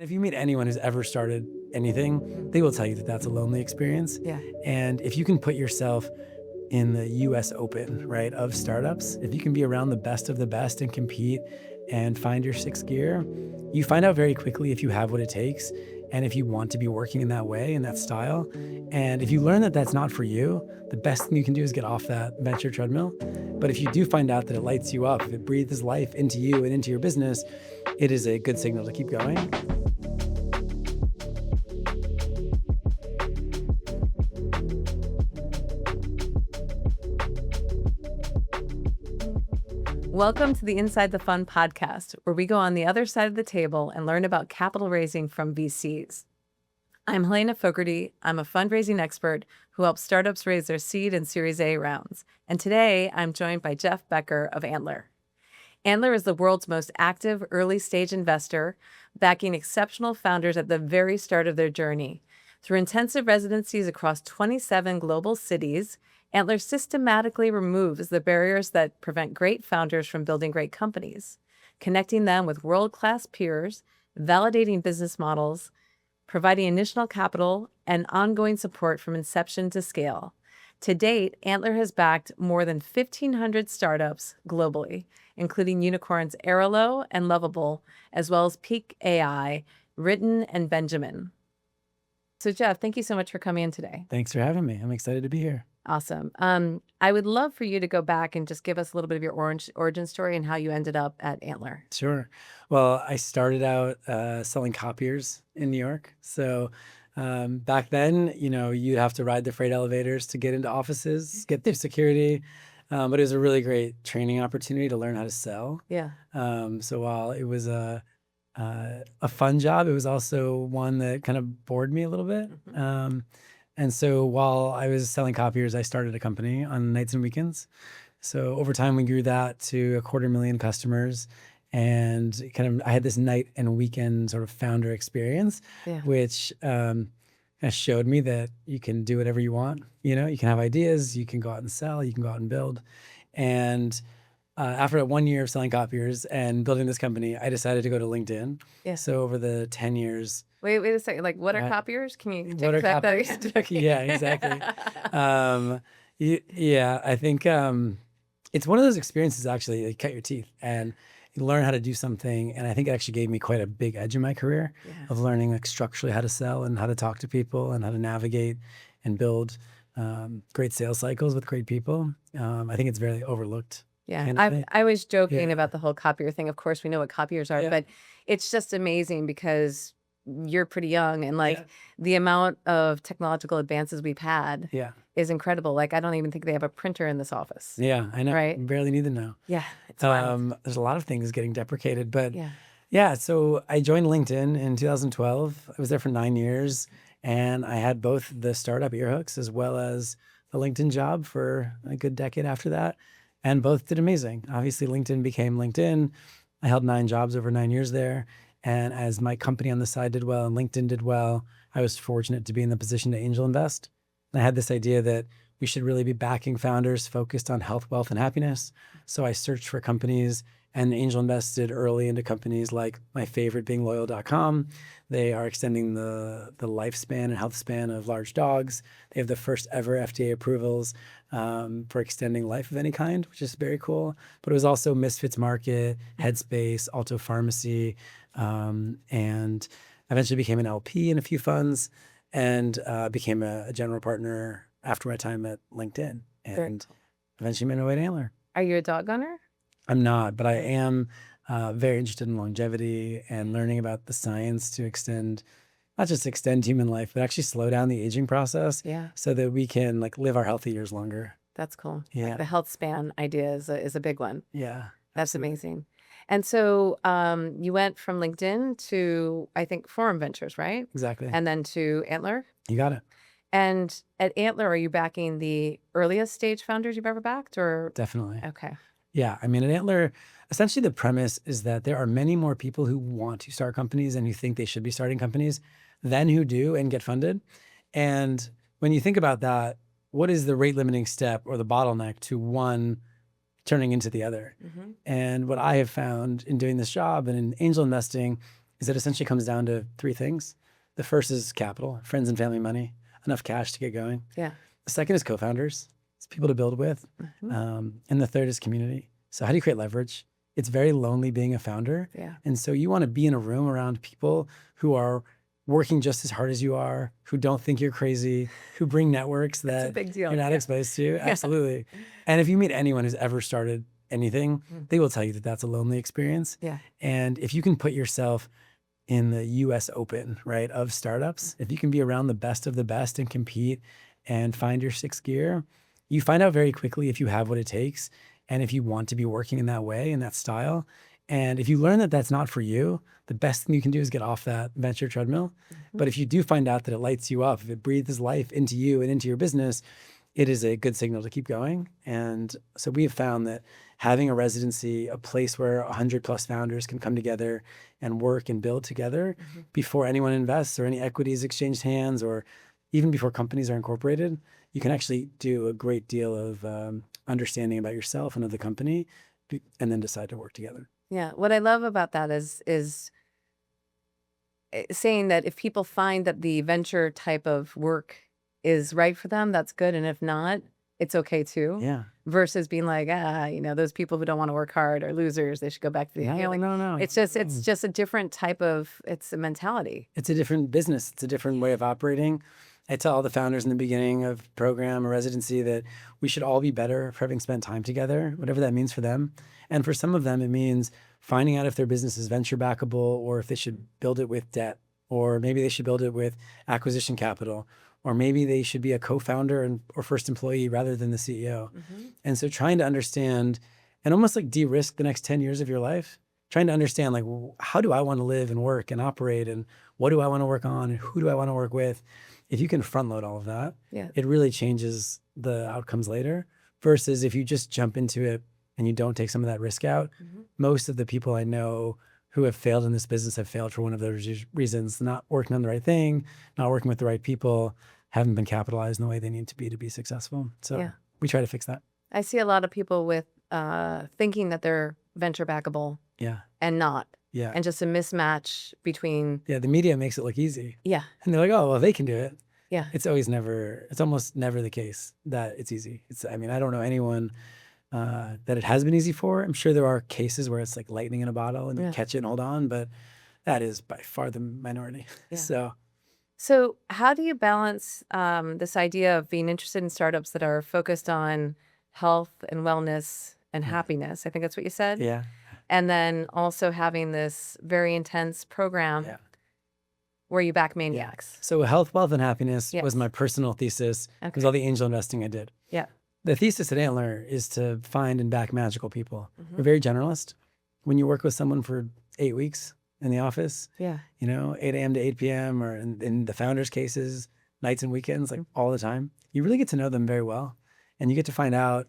If you meet anyone who's ever started anything, they will tell you that that's a lonely experience. Yeah. And if you can put yourself in the US Open, right, of startups, if you can be around the best of the best and compete and find your sixth gear, you find out very quickly if you have what it takes and if you want to be working in that way, in that style. And if you learn that that's not for you, the best thing you can do is get off that venture treadmill. But if you do find out that it lights you up, if it breathes life into you and into your business, it is a good signal to keep going. Welcome to the Inside the Fund podcast, where we go on the other side of the table and learn about capital raising from VCs. I'm Helena Fogarty. I'm a fundraising expert who helps startups raise their seed and Series A rounds. And today I'm joined by Jeff Becker of Antler. Antler is the world's most active early-stage investor, backing exceptional founders at the very start of their journey. Through intensive residencies across 27 global cities, Antler systematically removes the barriers that prevent great founders from building great companies, connecting them with world-class peers, validating business models, providing initial capital, and ongoing support from inception to scale. To date, Antler has backed more than 1,500 startups globally, including unicorns Aerolo and Lovable, as well as Peak AI, Written, and Benjamin. So Jeff, thank you so much for coming in today. Thanks for having me. I'm excited to be here. Awesome. I would love for you to go back and just give us a little bit of your origin story and how you ended up at Antler. Sure. Well, I started out selling copiers in New York. So back then, you'd have to ride the freight elevators to get into offices, get through security. But it was a really great training opportunity to learn how to sell. Yeah. So while it was a fun job, it was also one that kind of bored me a little bit. And so while I was selling copiers, I started a company on nights and weekends. So over time, we grew that to 250,000 customers. And I had this night and weekend sort of founder experience, which kind of showed me that you can do whatever you want. You can have ideas, you can go out and sell, you can go out and build. And after 1 year of selling copiers and building this company, I decided to go to LinkedIn. Yeah. So over the 10 years. Wait a second. Like, what are copiers? Can you What are copiers? that? Yeah, exactly. Yeah, I think it's one of those experiences actually, you cut your teeth and you learn how to do something. And I think it actually gave me quite a big edge in my career of learning like structurally how to sell and how to talk to people and how to navigate and build great sales cycles with great people. I think it's very overlooked. Yeah, I was joking about the whole copier thing. Of course, we know what copiers are, but it's just amazing because you're pretty young and the amount of technological advances we've had is incredible. Like, I don't even think they have a printer in this office. Yeah, I know. Right? You barely need to know. Yeah, it's wild. There's a lot of things getting deprecated, but so I joined LinkedIn in 2012. I was there for 9 years and I had both the startup earhooks as well as the LinkedIn job for a good decade after that. And both did amazing. Obviously, LinkedIn became LinkedIn. I held 9 jobs over 9 years there. And as my company on the side did well and LinkedIn did well, I was fortunate to be in the position to angel invest. And I had this idea that we should really be backing founders focused on health, wealth, and happiness. So I searched for companies and angel invested early into companies like my favorite being Loyal.com. They are extending the lifespan and health span of large dogs. They have the first ever FDA approvals for extending life of any kind, which is very cool. But it was also Misfits Market, Headspace, Alto Pharmacy, and eventually became an LP in a few funds and became a general partner after my time at LinkedIn and eventually made my way to Antler. Are you a dog owner? I'm not, but I am very interested in longevity and learning about the science to not just extend human life, but actually slow down the aging process so that we can live our healthy years longer. That's cool. Yeah. The health span idea is a big one. Yeah. That's amazing. And so you went from LinkedIn to, I think, Forum Ventures, right? Exactly. And then to Antler? You got it. And at Antler, are you backing the earliest stage founders you've ever backed, or? Definitely. Okay. Yeah. I mean, at Antler, essentially the premise is that there are many more people who want to start companies and who think they should be starting companies than who do and get funded. And when you think about that, what is the rate limiting step or the bottleneck to one turning into the other? And what I have found in doing this job and in angel investing is it essentially comes down to three things. The first is capital, friends and family money, enough cash to get going. Yeah. The second is co-founders. It's people to build with. And the third is community. So how do you create leverage? It's very lonely being a founder. Yeah. And so you want to be in a room around people who are working just as hard as you are, who don't think you're crazy, who bring networks that you're not exposed to. Absolutely. And if you meet anyone who's ever started anything, they will tell you that that's a lonely experience. Yeah. And if you can put yourself in the US Open, right, of startups, if you can be around the best of the best and compete and find your sixth gear, you find out very quickly if you have what it takes and if you want to be working in that way, in that style. And if you learn that that's not for you, the best thing you can do is get off that venture treadmill. But if you do find out that it lights you up, if it breathes life into you and into your business, it is a good signal to keep going. And so we have found that having a residency, a place where 100 plus founders can come together and work and build together before anyone invests or any equity is exchanged hands, or even before companies are incorporated, you can actually do a great deal of understanding about yourself and of the company, and then decide to work together. Yeah. What I love about that is saying that if people find that the venture type of work is right for them, that's good. And if not, it's okay too. Yeah. Versus being like, those people who don't want to work hard are losers. They should go back to the like, No. It's just a different type of, it's a mentality. It's a different business. It's a different way of operating. I tell all the founders in the beginning of program or residency that we should all be better for having spent time together, whatever that means for them. And for some of them, it means finding out if their business is venture backable, or if they should build it with debt, or maybe they should build it with acquisition capital, or maybe they should be a co-founder or first employee rather than the CEO. And so trying to understand and almost like de-risk the next 10 years of your life, trying to understand like, how do I want to live and work and operate, and what do I want to work on, and who do I want to work with? If you can front load all of that, it really changes the outcomes later, versus if you just jump into it and you don't take some of that risk out. Most of the people I know who have failed in this business have failed for one of those reasons: not working on the right thing, not working with the right people, haven't been capitalized in the way they need to be successful. So we try to fix that. I see a lot of people with thinking that they're venture backable and not. Yeah. And just a mismatch between. Yeah. The media makes it look easy. Yeah. And they're like, oh, well, they can do it. Yeah. It's almost never the case that it's easy. I don't know anyone that it has been easy for. I'm sure there are cases where it's like lightning in a bottle and you catch it and hold on, but that is by far the minority. Yeah. So how do you balance this idea of being interested in startups that are focused on health and wellness and happiness? I think that's what you said. Yeah. And then also having this very intense program where you back maniacs. So health, wealth, and happiness was my personal thesis. It was all the angel investing I did. Yeah. The thesis at Antler is to find and back magical people. We're very generalist. When you work with someone for 8 weeks in the office, 8 a.m. to 8 p.m., or in the founders' cases, nights and weekends, like all the time, you really get to know them very well. And you get to find out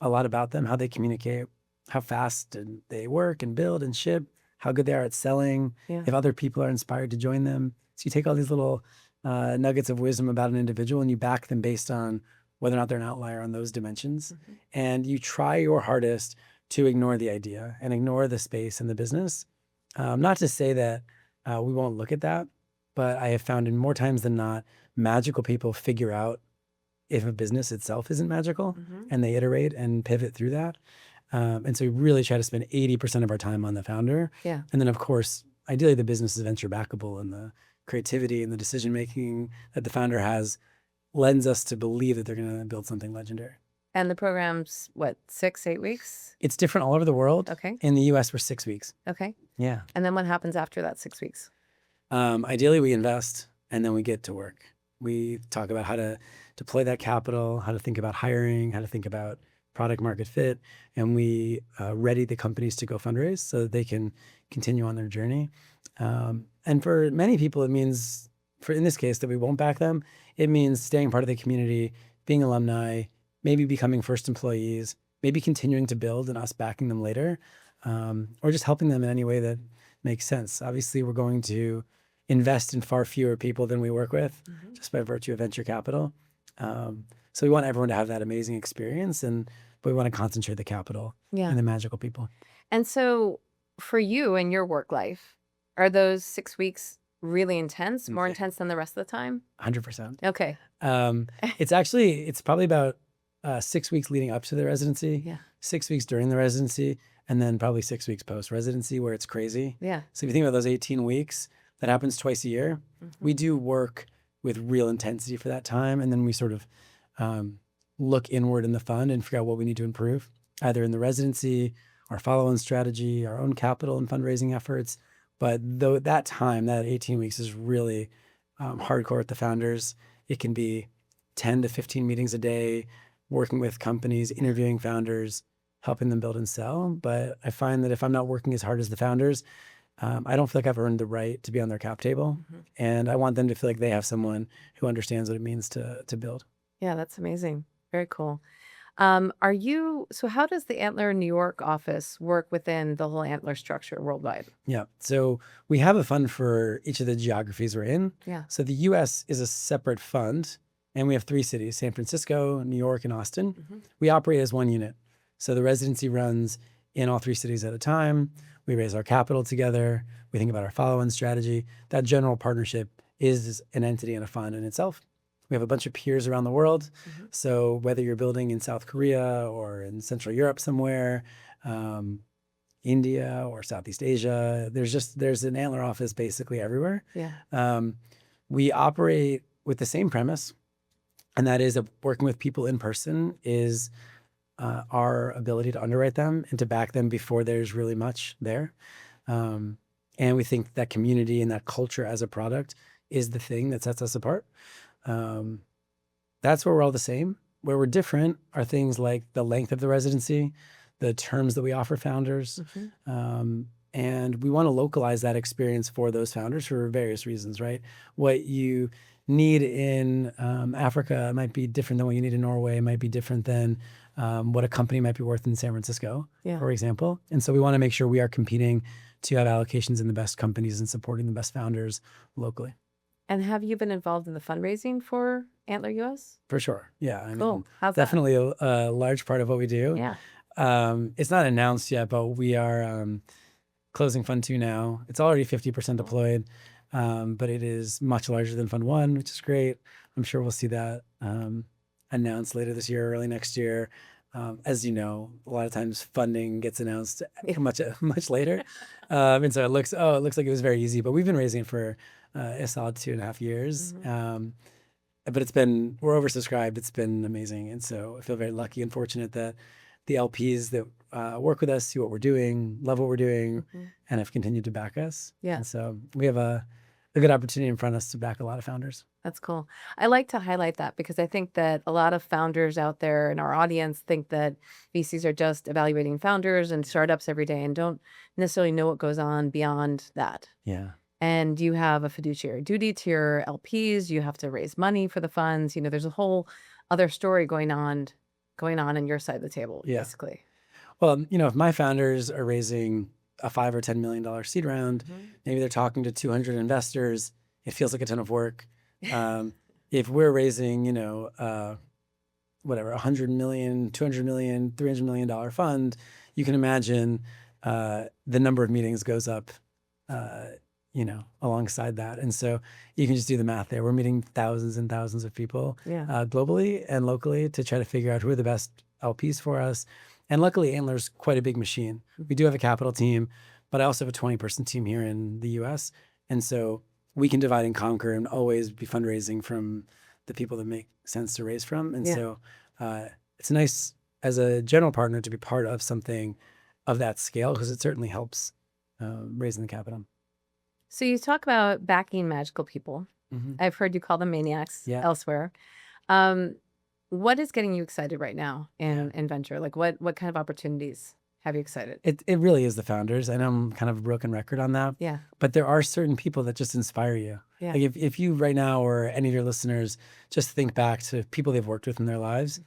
a lot about them, how they communicate, how fast they work and build and ship, how good they are at selling, if other people are inspired to join them. So you take all these little nuggets of wisdom about an individual and you back them based on whether or not they're an outlier on those dimensions. And you try your hardest to ignore the idea and ignore the space and the business. Not to say that we won't look at that, but I have found in more times than not, magical people figure out if a business itself isn't magical, and they iterate and pivot through that. And so we really try to spend 80% of our time on the founder. Yeah. And then, of course, ideally the business is venture backable, and the creativity and the decision-making that the founder has lends us to believe that they're going to build something legendary. And the program's, 6-8 weeks? It's different all over the world. Okay. In the US, we're 6 weeks. Okay. Yeah. And then what happens after that 6 weeks? Ideally, we invest and then we get to work. We talk about how to deploy that capital, how to think about hiring, how to think about product market fit, and we ready the companies to go fundraise so that they can continue on their journey. And for many people, it means, in this case, that we won't back them. It means staying part of the community, being alumni, maybe becoming first employees, maybe continuing to build and us backing them later, or just helping them in any way that makes sense. Obviously, we're going to invest in far fewer people than we work with, just by virtue of venture capital. So we want everyone to have that amazing experience, but we want to concentrate the capital and the magical people. And so for you and your work life, Are those 6 weeks really intense, more intense than the rest of the time? 100%. Okay. It's probably about 6 weeks leading up to the residency, Yeah. 6 weeks during the residency, and then probably 6 weeks post residency where it's crazy. Yeah. So if you think about those 18 weeks, that happens twice a year. We do work with real intensity for that time, and then we sort of look inward in the fund and figure out what we need to improve, either in the residency, our follow-on strategy, our own capital and fundraising efforts. But though that time, that 18 weeks is really hardcore with the founders. It can be 10 to 15 meetings a day, working with companies, interviewing founders, helping them build and sell. But I find that if I'm not working as hard as the founders, I don't feel like I've earned the right to be on their cap table. And I want them to feel like they have someone who understands what it means to build. Yeah, that's amazing. Very cool. So how does the Antler New York office work within the whole Antler structure worldwide? Yeah. So we have a fund for each of the geographies we're in. Yeah. So the US is a separate fund, and we have 3 cities, San Francisco, New York, and Austin. We operate as one unit. So the residency runs in all 3 cities at a time. We raise our capital together. We think about our follow-on strategy. That general partnership is an entity and a fund in itself. We have a bunch of peers around the world. So whether you're building in South Korea or in Central Europe somewhere, India or Southeast Asia, there's an Antler office basically everywhere. Yeah. We operate with the same premise, and that is working with people in person is our ability to underwrite them and to back them before there's really much there. And we think that community and that culture as a product is the thing that sets us apart. That's where we're all the same. Where we're different are things like the length of the residency, the terms that we offer founders. And we want to localize that experience for those founders for various reasons, right? What you need in Africa might be different than what you need in Norway. It might be different than what a company might be worth in San Francisco, for example. And so we want to make sure we are competing to have allocations in the best companies and supporting the best founders locally. And have you been involved in the fundraising for Antler US? For sure. Yeah. I Cool. mean, How's that? definitely a large part of what we do. Yeah. It's not announced yet, but we are closing Fund 2 now. It's already 50% deployed, but it is much larger than Fund 1, which is great. I'm sure we'll see that announced later this year or early next year. As you know, a lot of times funding gets announced much later. And so it looks like it was very easy, but we've been raising it for a solid 2.5 years. But we're oversubscribed. It's been amazing. And so I feel very lucky and fortunate that the LPs that work with us, see what we're doing, love what we're doing, and have continued to back us. Yeah. And so we have a good opportunity in front of us to back a lot of founders. That's cool. I like to highlight that because I think that a lot of founders out there in our audience think that VCs are just evaluating founders and startups every day and don't necessarily know what goes on beyond that. Yeah. And you have a fiduciary duty to your LPs. You have to raise money for the funds. There's a whole other story going on in your side of the table, basically. Well, if my founders are raising a $5 or $10 million seed round, maybe they're talking to 200 investors, it feels like a ton of work. If we're raising, whatever, $100 million, $200 million, $300 million fund, you can imagine the number of meetings goes up, alongside that. And so you can just do the math there. We're meeting thousands and thousands of people globally and locally to try to figure out who are the best LPs for us. And luckily, Antler's quite a big machine. We do have a capital team, but I also have a 20-person team here in the US. And so we can divide and conquer and always be fundraising from the people that make sense to raise from. And so it's nice as a general partner to be part of something of that scale because it certainly helps raising the capital. So you talk about backing magical people. I've heard you call them maniacs elsewhere. What is getting you excited right now in venture? Like what kind of opportunities have you excited? It really is the founders. I know I'm kind of a broken record on that. Yeah. But there are certain people that just inspire you. Yeah. Like if you right now or any of your listeners just think back to people they've worked with in their lives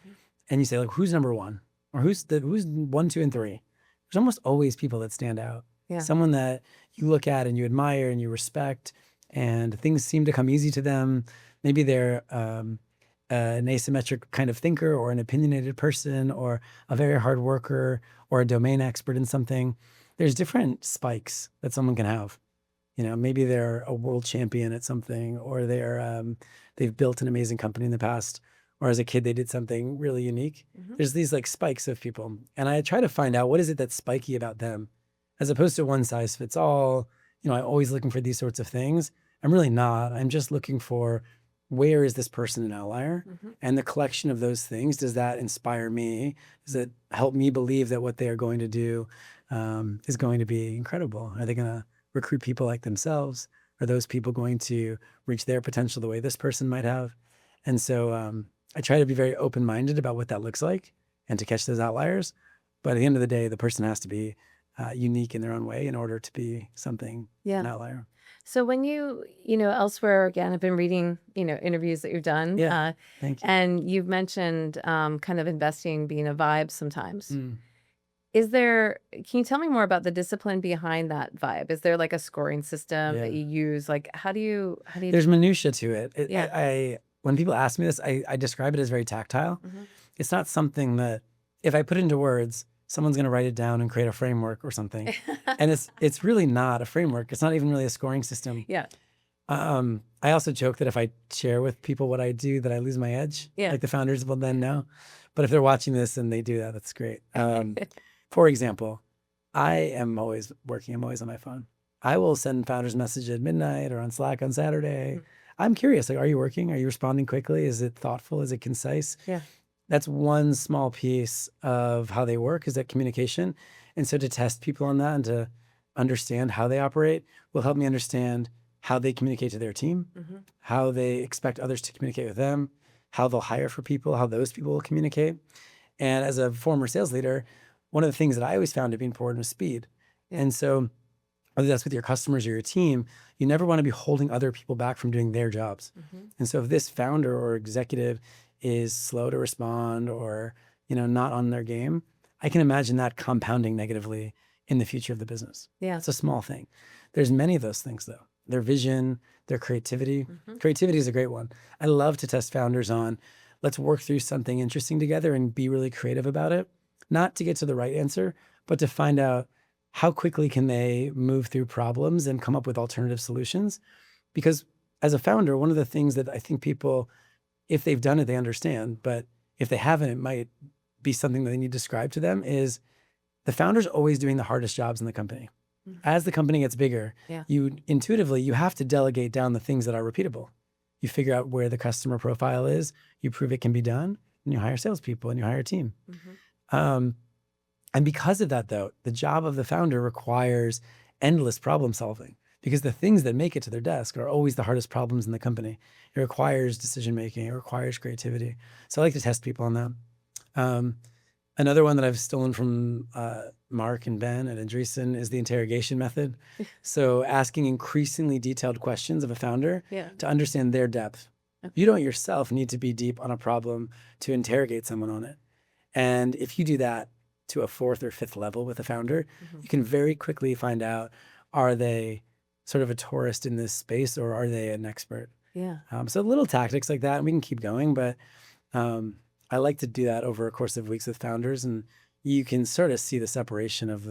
and you say like, who's number one? Or who's 1, 2, and 3? There's almost always people that stand out. Yeah. Someone that you look at and you admire and you respect and things seem to come easy to them. Maybe they're an asymmetric kind of thinker or an opinionated person or a very hard worker or a domain expert in something. There's different spikes that someone can have. Maybe they're a world champion at something, or they've built an amazing company in the past, or as a kid they did something really unique. There's these like spikes of people, and I try to find out what is it that's spiky about them, as opposed to one size fits all. I'm always looking for these sorts of things. I'm really not. I'm just looking for, where is this person an outlier? And the collection of those things, does that inspire me? Does it help me believe that what they are going to do is going to be incredible? Are they going to recruit people like themselves? Are those people going to reach their potential the way this person might have? And so I try to be very open-minded about what that looks like and to catch those outliers. But at the end of the day, the person has to be unique in their own way in order to be something, an outlier. So when elsewhere, again, I've been reading, interviews that you've done. Thank you. And you've mentioned kind of investing being a vibe sometimes. Can you tell me more about the discipline behind that vibe? Is there like a scoring system that you use? Like, how do you There's minutia to it. When people ask me this, I describe it as very tactile. It's not something that, if I put it into words, someone's going to write it down and create a framework or something. And it's really not a framework. It's not even really a scoring system. I also joke that if I share with people what I do, that I lose my edge. Like the founders will then know. But if they're watching this and they do that, that's great. For example, I am always working. I'm always on my phone. I will send founders a message at midnight or on Slack on Saturday. I'm curious, like, are you working? Are you responding quickly? Is it thoughtful? Is it concise? That's one small piece of how they work, is that communication. And so to test people on that and to understand how they operate will help me understand how they communicate to their team, how they expect others to communicate with them, how they'll hire for people, how those people will communicate. And as a former sales leader, one of the things that I always found to be important was speed. And so whether that's with your customers or your team, you never want to be holding other people back from doing their jobs. And so if this founder or executive is slow to respond or, not on their game, I can imagine that compounding negatively in the future of the business. It's a small thing. There's many of those things though. Their vision, their creativity. Creativity is a great one. I love to test founders on, let's work through something interesting together and be really creative about it. Not to get to the right answer, but to find out how quickly can they move through problems and come up with alternative solutions. Because as a founder, one of the things that I think people, if they've done it, they understand, but if they haven't, it might be something that they need to describe to them, is the founder's always doing the hardest jobs in the company. As the company gets bigger, you intuitively, you have to delegate down the things that are repeatable. You figure out where the customer profile is, you prove it can be done, and you hire salespeople and you hire a team. And because of that though, the job of the founder requires endless problem solving, because the things that make it to their desk are always the hardest problems in the company. It requires decision-making, it requires creativity. So I like to test people on that. Another one that I've stolen from Mark and Ben at Andreessen is the interrogation method. So asking increasingly detailed questions of a founder to understand their depth. You don't yourself need to be deep on a problem to interrogate someone on it. And if you do that to a fourth or fifth level with a founder, you can very quickly find out, are they sort of a tourist in this space or are they an expert? So little tactics like that, and we can keep going, but I like to do that over a course of weeks with founders, and you can sort of see the separation of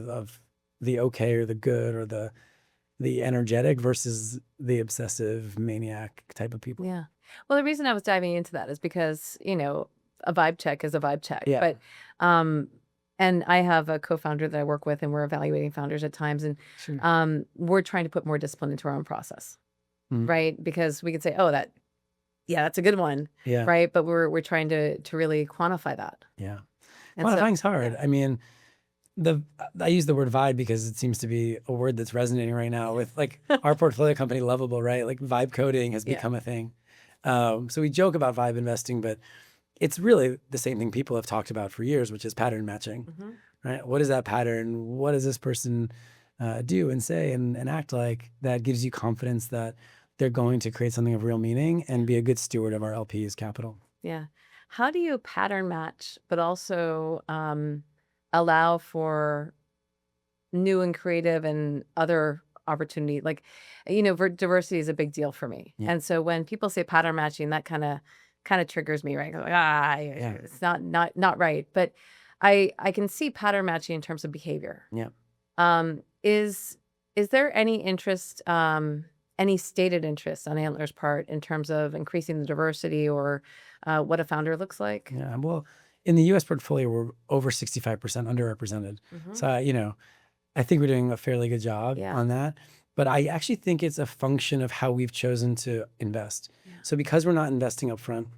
the okay or the good or the energetic versus the obsessive maniac type of people. Well, the reason I was diving into that is because, a vibe check is a vibe check. But and I have a co-founder that I work with, and we're evaluating founders at times, and we're trying to put more discipline into our own process, right? Because we could say, oh, that's a good one, right? But we're trying to really quantify that. And Quantifying's hard. I mean, I use the word vibe because it seems to be a word that's resonating right now with like our portfolio company, Lovable, right? Like vibe coding has become a thing. So we joke about vibe investing, but it's really the same thing people have talked about for years, which is pattern matching, right? What is that pattern? What does this person do and say and act like that gives you confidence that they're going to create something of real meaning and be a good steward of our LP's capital? How do you pattern match, but also allow for new and creative and other opportunity? Like, diversity is a big deal for me. And so when people say pattern matching, that kind of triggers me, right? Like, it's not right. But I can see pattern matching in terms of behavior. Is Is there any interest, any stated interest on Antler's part in terms of increasing the diversity or what a founder looks like? Yeah. Well, in the U.S. portfolio, we're over 65% underrepresented. So, I think we're doing a fairly good job Yeah. on that. But I actually think it's a function of how we've chosen to invest. Yeah. So because we're not investing up front,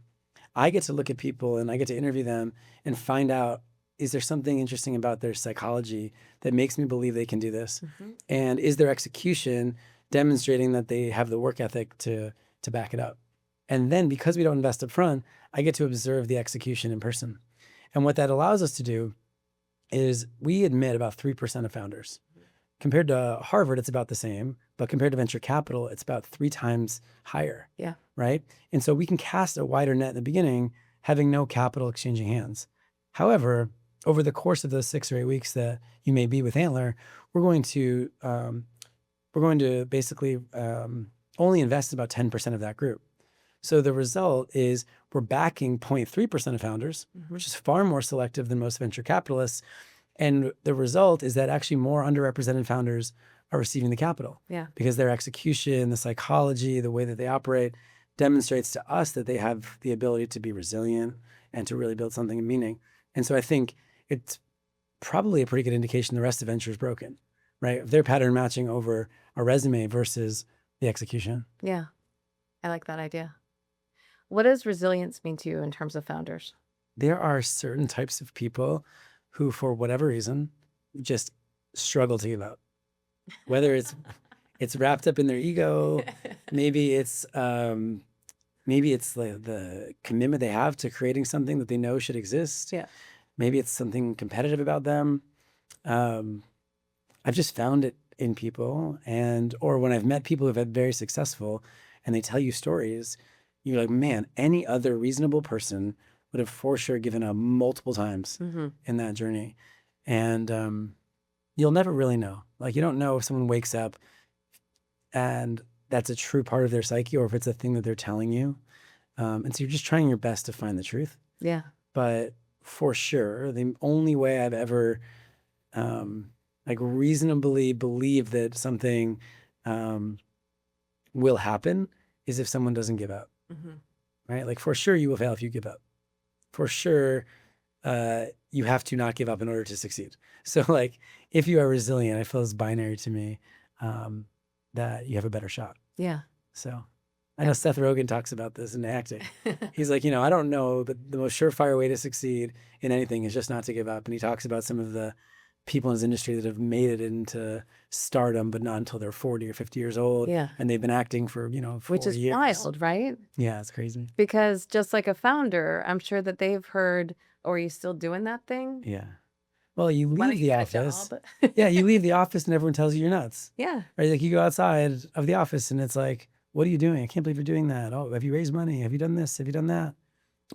I get to look at people and I get to interview them and find out, is there something interesting about their psychology that makes me believe they can do this? And is their execution demonstrating that they have the work ethic to back it up? And then because we don't invest up front, I get to observe the execution in person. And what that allows us to do is we admit about 3% of founders. Compared to Harvard, it's about the same, but compared to venture capital, it's about 3 times higher. Yeah. Right? And so we can cast a wider net in the beginning, having no capital exchanging hands. However, over the course of those 6 or 8 weeks that you may be with Antler, we're going to basically only invest about 10% of that group. So the result is we're backing 0.3% of founders, which is far more selective than most venture capitalists. And the result is that actually more underrepresented founders are receiving the capital. Yeah. Because their execution, the psychology, the way that they operate demonstrates to us that they have the ability to be resilient and to really build something of meaning. And so I think it's probably a pretty good indication the rest of venture is broken, right? If they're pattern matching over a resume versus the execution. Yeah. I like that idea. What does resilience mean to you in terms of founders? There are certain types of people who, for whatever reason, just struggle to give up. Whether it's wrapped up in their ego, maybe it's like the commitment they have to creating something that they know should exist. Yeah. Maybe it's something competitive about them. I've just found it in people, or when I've met people who've been very successful, and they tell you stories, you're like, man, any other reasonable person would have for sure given up multiple times in that journey. And you'll never really know. Like, you don't know if someone wakes up and that's a true part of their psyche or if it's a thing that they're telling you. And so you're just trying your best to find the truth. Yeah. But for sure, the only way I've ever reasonably believed that something will happen is if someone doesn't give up. Right? Like, for sure you will fail if you give up. For sure, you have to not give up in order to succeed. So, like, if you are resilient, I feel it's binary to me that you have a better shot. Yeah. So, I know Seth Rogen talks about this in acting. He's like, I don't know, but the most surefire way to succeed in anything is just not to give up. And he talks about some of the people in his industry that have made it into stardom, but not until they're 40 or 50 years old. Yeah. And they've been acting for, 4 Which is years. wild, right? Yeah, it's crazy. Because just like a founder, I'm sure that they've heard, "Oh, are you still doing that thing?" Yeah. Well, you Why don't leave you the get a office. job? Yeah, you leave the office and everyone tells you you're nuts. Yeah. Right? Like, you go outside of the office and it's like, what are you doing? I can't believe you're doing that. Oh, have you raised money? Have you done this? Have you done that?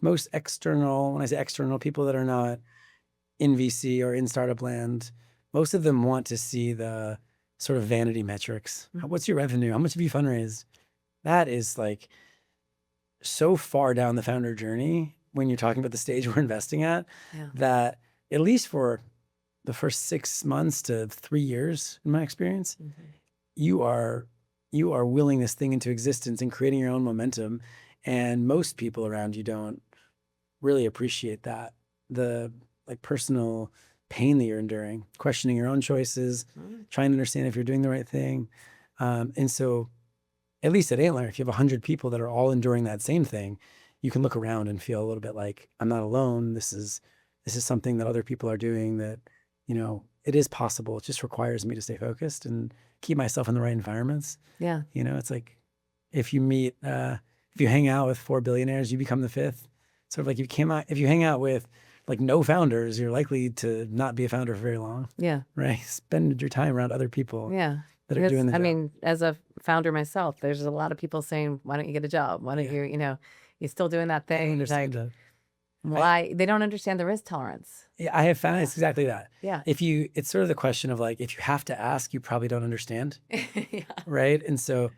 Most external, when I say external, people that are not in VC or in startup land, most of them want to see the sort of vanity metrics. What's your revenue? How much have you fundraised? That is like so far down the founder journey when you're talking about the stage we're investing at, that at least for the first 6 months to 3 years, in my experience, you are willing this thing into existence and creating your own momentum. And most people around you don't really appreciate that. The personal pain that you're enduring, questioning your own choices, trying to understand if you're doing the right thing. And so at least at Antler, if you have 100 people that are all enduring that same thing, you can look around and feel a little bit like, I'm not alone. This is something that other people are doing that, it is possible. It just requires me to stay focused and keep myself in the right environments. Yeah. It's like if you hang out with 4 billionaires, you become the 5th. Sort of like if you hang out with no founders, you're likely to not be a founder for very long. Yeah. Right? Spend your time around other people. Yeah. That are doing the job. I mean, as a founder myself, there's a lot of people saying, why don't you get a job? Why don't you're still doing that thing? I understand that. Why? They don't understand the risk tolerance. Yeah, I have found it's exactly that. Yeah. It's sort of the question of if you have to ask, you probably don't understand. Yeah. Right? And so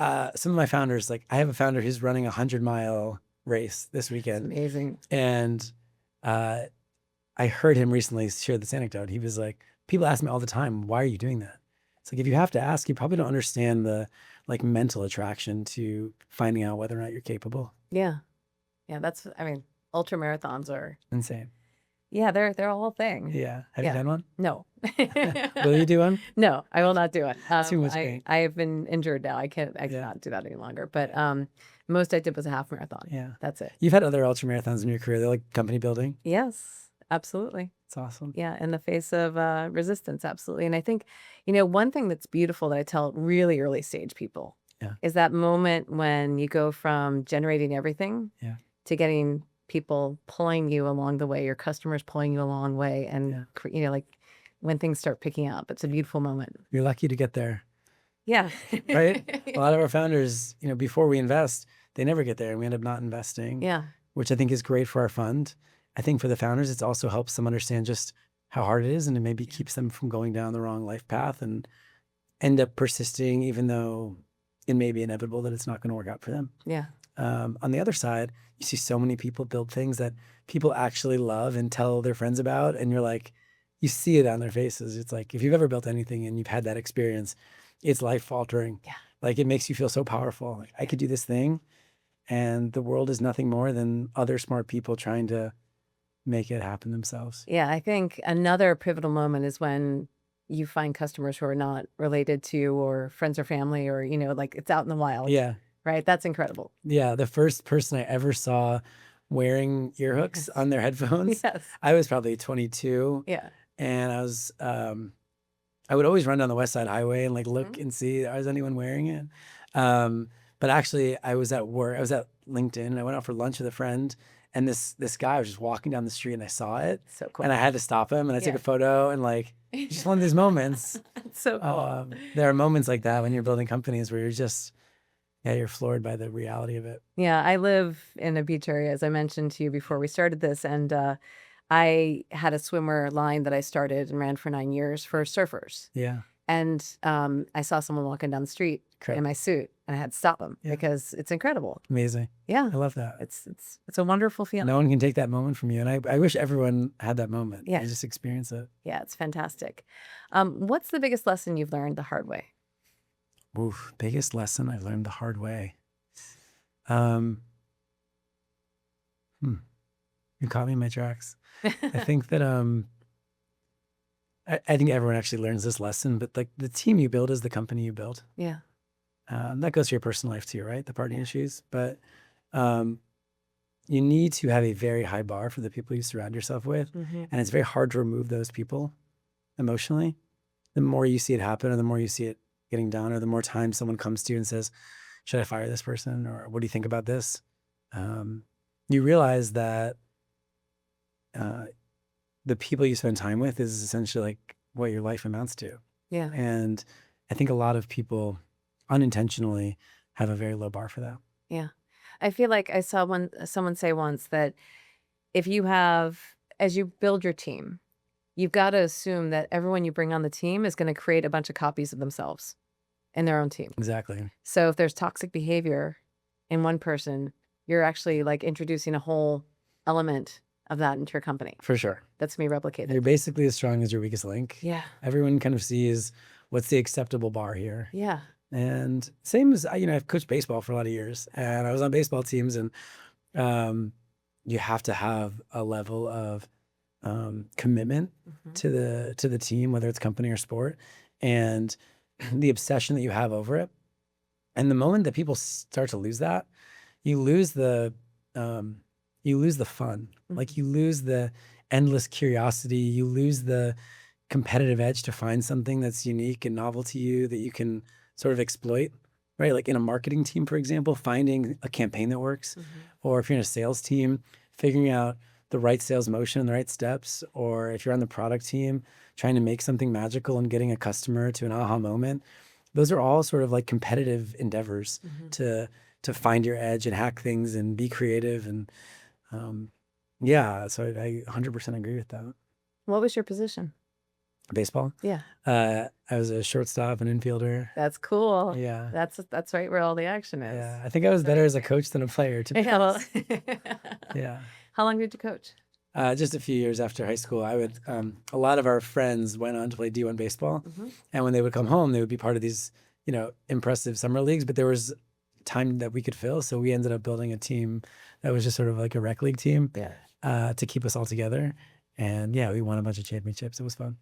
some of my founders, I have a founder who's running a 100-mile race this weekend. That's amazing. And I heard him recently share this anecdote. He was like, people ask me all the time, why are you doing that? It's like if you have to ask, you probably don't understand the like mental attraction to finding out whether or not you're capable. Yeah. Yeah. Ultra marathons are Insane. Yeah, they're a whole thing. Yeah. Have you done one? No. Will you do one? No, I will not do it. Too much pain. I have been injured now. I cannot do that any longer. But most I did was a half marathon. Yeah. That's it. You've had other ultra marathons in your career. They're like company building. Yes, absolutely. It's awesome. Yeah, in the face of resistance, absolutely. And I think, one thing that's beautiful that I tell really early stage people is that moment when you go from generating everything to getting people pulling you along the way, your customers pulling you along the way, and like when things start picking up. It's a beautiful moment. You're lucky to get there. Yeah. Right? A lot of our founders, before we invest, they never get there and we end up not investing. Yeah. Which I think is great for our fund. I think for the founders, it also helps them understand just how hard it is, and it maybe keeps them from going down the wrong life path and end up persisting, even though it may be inevitable that it's not going to work out for them. Yeah. On the other side, you see so many people build things that people actually love and tell their friends about, and you're like, you see it on their faces. It's like, if you've ever built anything and you've had that experience, it's life altering. Yeah. Like it makes you feel so powerful. Like, I could do this thing, and the world is nothing more than other smart people trying to make it happen themselves. Yeah, I think another pivotal moment is when you find customers who are not related to you or friends or family, or, like it's out in the wild. Yeah. Right? That's incredible. Yeah. The first person I ever saw wearing ear hooks on their headphones, I was probably 22. Yeah. And I would always run down the West Side Highway and like look and see, is anyone wearing it? But actually I was at work, I was at LinkedIn, and I went out for lunch with a friend, and this guy was just walking down the street, and I saw it. So cool. And I had to stop him, and I took a photo, and like, just one of these moments. So cool. There are moments like that when you're building companies where you're just, you're floored by the reality of it. Yeah, I live in a beach area, as I mentioned to you before we started this, and I had a swimwear line that I started and ran for 9 years for surfers. Yeah. And I saw someone walking down the street in my suit, and I had to stop them because it's incredible. Amazing. Yeah. I love that. It's a wonderful feeling. No one can take that moment from you. And I wish everyone had that moment. Yeah. And just experience it. Yeah, it's fantastic. What's the biggest lesson you've learned the hard way? Oof, biggest lesson I've learned the hard way. You caught me in my tracks. I think that I think everyone actually learns this lesson, but like the team you build is the company you build. Yeah. That goes for your personal life too, right? The party issues. But you need to have a very high bar for the people you surround yourself with. Mm-hmm. And it's very hard to remove those people emotionally. The more you see it happen, or the more you see it getting done, or the more time someone comes to you and says, should I fire this person? Or what do you think about this? You realize that the people you spend time with is essentially like what your life amounts to. Yeah. And I think a lot of people unintentionally have a very low bar for that. Yeah. I feel like I saw someone say once that as you build your team, you've got to assume that everyone you bring on the team is going to create a bunch of copies of themselves in their own team. Exactly. So if there's toxic behavior in one person, you're actually like introducing a whole element of that into your company. For sure. That's going to be replicated. You're basically as strong as your weakest link. Yeah. Everyone kind of sees what's the acceptable bar here. Yeah. And same as, I've coached baseball for a lot of years, and I was on baseball teams, and you have to have a level of commitment to the team, whether it's company or sport, and the obsession that you have over it. And the moment that people start to lose that, you lose the fun. Like you lose the endless curiosity. You lose the competitive edge to find something that's unique and novel to you that you can sort of exploit, right? Like in a marketing team, for example, finding a campaign that works, or if you're in a sales team, figuring out the right sales motion and the right steps, or if you're on the product team, trying to make something magical and getting a customer to an aha moment. Those are all sort of like competitive endeavors to find your edge and hack things and be creative. And so I 100% agree with that. What was your position? Baseball? Yeah. I was a shortstop and infielder. That's cool. Yeah. That's right where all the action is. Yeah. I think I was better as a coach than a player, to be honest. Yeah. Yeah. How long did you coach? just a few years after high school, a lot of our friends went on to play D1 baseball. And when they would come home, they would be part of these, impressive summer leagues, but there was time that we could fill. So we ended up building a team that was just sort of like a rec league team to keep us all together. And yeah, we won a bunch of championships. It was fun.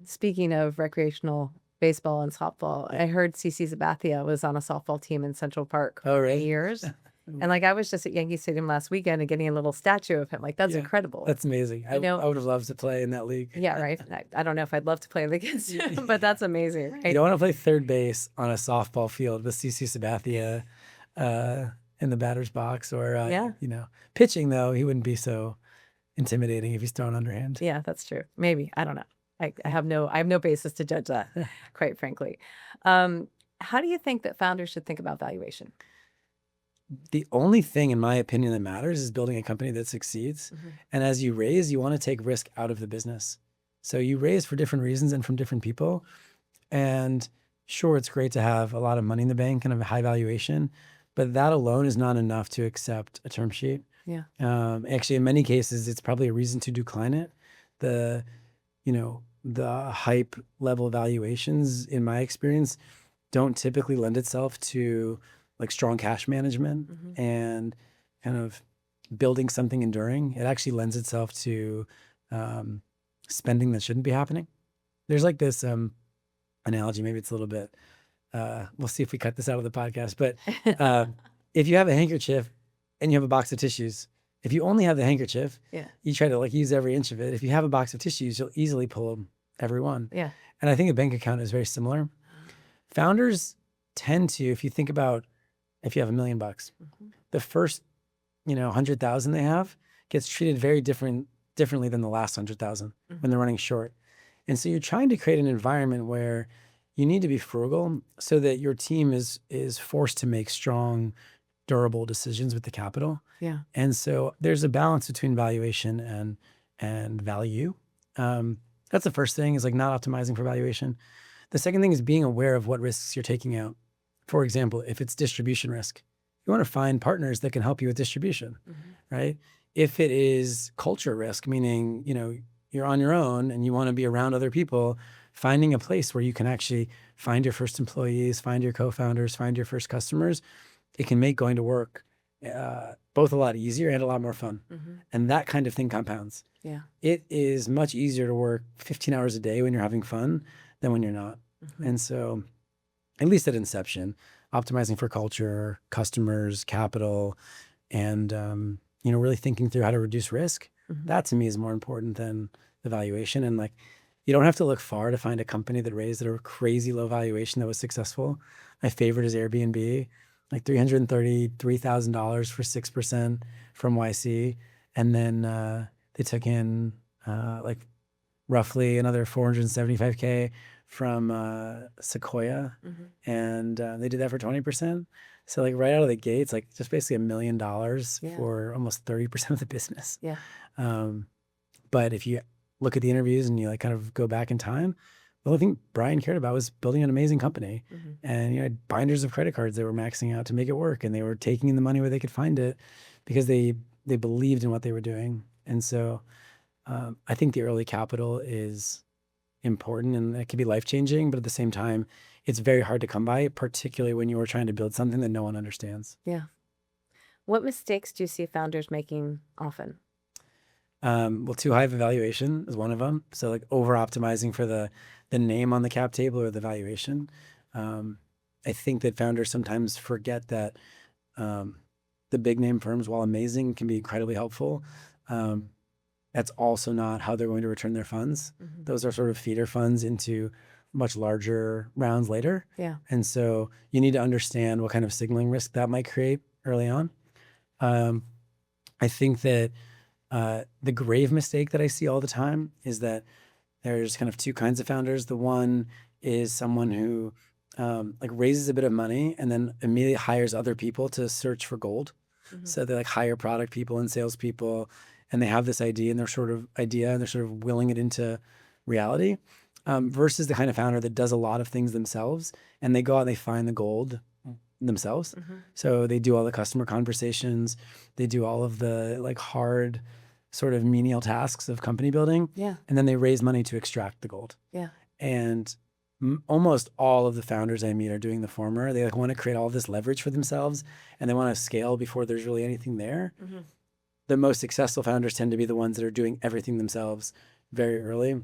Speaking of recreational baseball and softball, I heard CC Sabathia was on a softball team in Central Park Oh, for really? years. And I was just at Yankee Stadium last weekend and getting a little statue of him. That's incredible. That's amazing. I would have loved to play in that league. Yeah, right. I don't know if I'd love to play against him, but that's amazing. Right? You don't want to play third base on a softball field with CC Sabathia in the batter's box or, pitching, though, he wouldn't be so intimidating if he's thrown underhand. Yeah, that's true. Maybe. I don't know. I have no basis to judge that, quite frankly. How do you think that founders should think about valuation? The only thing, in my opinion, that matters is building a company that succeeds. And as you raise, you want to take risk out of the business. So you raise for different reasons and from different people. And sure, it's great to have a lot of money in the bank and a high valuation, but that alone is not enough to accept a term sheet. Yeah. Actually, in many cases, it's probably a reason to decline it. The hype level valuations, in my experience, don't typically lend itself to like strong cash management and kind of building something enduring. It actually lends itself to spending that shouldn't be happening. There's like this analogy, maybe it's a little bit, we'll see if we cut this out of the podcast, but if you have a handkerchief and you have a box of tissues, if you only have the handkerchief, you try to like use every inch of it. If you have a box of tissues, you'll easily pull them, every one. Yeah. And I think a bank account is very similar. Founders tend to, if you think about, if you have $1 million, the first, 100,000 they have gets treated very differently than the last 100,000 when they're running short. And so you're trying to create an environment where you need to be frugal so that your team is forced to make strong, durable decisions with the capital. Yeah. And so there's a balance between valuation and value. That's the first thing, is like not optimizing for valuation. The second thing is being aware of what risks you're taking out. For example, if it's distribution risk, you want to find partners that can help you with distribution, right? If it is culture risk, meaning, you're on your own and you want to be around other people, finding a place where you can actually find your first employees, find your co-founders, find your first customers, it can make going to work both a lot easier and a lot more fun. And that kind of thing compounds. Yeah. It is much easier to work 15 hours a day when you're having fun than when you're not. And so, at least at Inception, optimizing for culture, customers, capital, and really thinking through how to reduce risk, that to me is more important than the valuation. And like, you don't have to look far to find a company that raised at a crazy low valuation that was successful. My favorite is Airbnb, like $333,000 for 6% from YC. And then they took in like roughly another $475K from Sequoia, and they did that for 20%. So like right out of the gates, like just basically $1 million for almost 30% of the business. Yeah. But if you look at the interviews and you like kind of go back in time, the only thing Brian cared about was building an amazing company, and had binders of credit cards they were maxing out to make it work, and they were taking in the money where they could find it because they believed in what they were doing. And so I think the early capital is important, and it can be life-changing, but at the same time, it's very hard to come by, particularly when you are trying to build something that no one understands. Yeah. What mistakes do you see founders making often? Well, too high of a valuation is one of them. So like over-optimizing for the name on the cap table or the valuation. I think that founders sometimes forget that the big name firms, while amazing, can be incredibly helpful. That's also not how they're going to return their funds. Those are sort of feeder funds into much larger rounds later. Yeah. And so you need to understand what kind of signaling risk that might create early on. I think that the grave mistake that I see all the time is that there's kind of two kinds of founders. The one is someone who like raises a bit of money and then immediately hires other people to search for gold. So they like hire product people and salespeople, and they have this idea and they're sort of willing it into reality, versus the kind of founder that does a lot of things themselves, and they go out and they find the gold themselves. So they do all the customer conversations, they do all of the like hard sort of menial tasks of company building. Yeah. And then they raise money to extract the gold. Yeah. And almost all of the founders I meet are doing the former. They like want to create all this leverage for themselves, and they want to scale before there's really anything there. Mm-hmm. The most successful founders tend to be the ones that are doing everything themselves very early,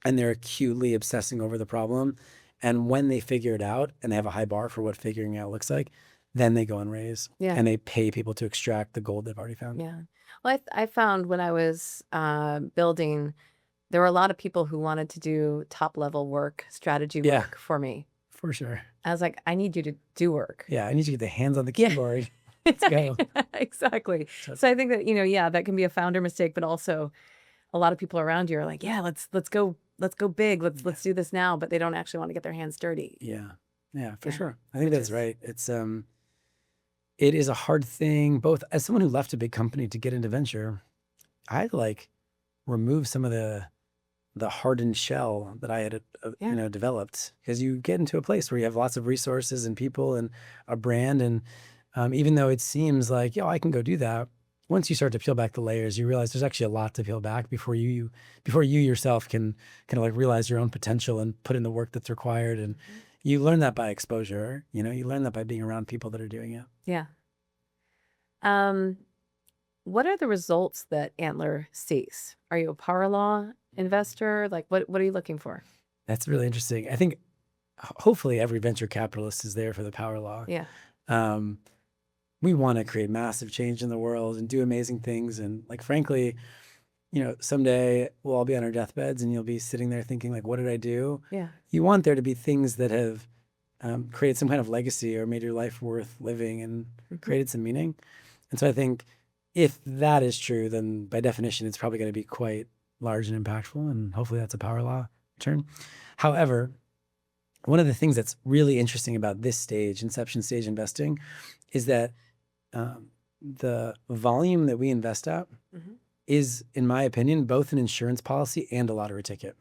and they're acutely obsessing over the problem. And when they figure it out and they have a high bar for what figuring out looks like, then they go and raise. Yeah. And they pay people to extract the gold they've already found. Yeah. Well, I found when I was building, there were a lot of people who wanted to do top level work, strategy work for me. For sure. I was like, I need you to do work. Yeah, I need you to get the hands on the keyboard. Let's go. Exactly. So I think that, that can be a founder mistake, but also a lot of people around you are like, yeah, let's go big. Let's do this now. But they don't actually want to get their hands dirty. Yeah. Yeah, for sure. I think that's right. It is a hard thing, both as someone who left a big company to get into venture. I had to like remove some of the hardened shell that I had developed, because you get into a place where you have lots of resources and people and a brand, and even though it seems like, I can go do that, once you start to peel back the layers, you realize there's actually a lot to peel back before you yourself can kind of like realize your own potential and put in the work that's required. And you learn that by exposure. You learn that by being around people that are doing it. Yeah. What are the results that Antler seeks? Are you a power law investor? Like, what are you looking for? That's really interesting. I think hopefully every venture capitalist is there for the power law. Yeah. We want to create massive change in the world and do amazing things. And like, frankly, someday we'll all be on our deathbeds and you'll be sitting there thinking like, what did I do? Yeah. You want there to be things that have created some kind of legacy or made your life worth living and created some meaning. And so I think if that is true, then by definition, it's probably going to be quite large and impactful. And hopefully that's a power law return. However, one of the things that's really interesting about this stage, inception stage investing, is that the volume that we invest at is, in my opinion, both an insurance policy and a lottery ticket.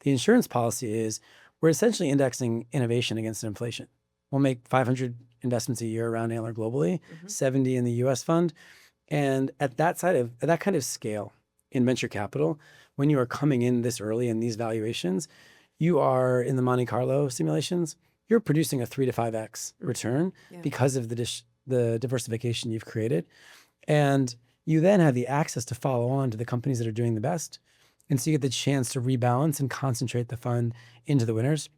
The insurance policy is we're essentially indexing innovation against inflation. We'll make 500 investments a year around Antler globally, 70 in the US fund. And at that kind of scale in venture capital, when you are coming in this early in these valuations, you are in the Monte Carlo simulations, you're producing a 3 to 5x return because of the diversification you've created. And you then have the access to follow on to the companies that are doing the best. And so you get the chance to rebalance and concentrate the fund into the winners.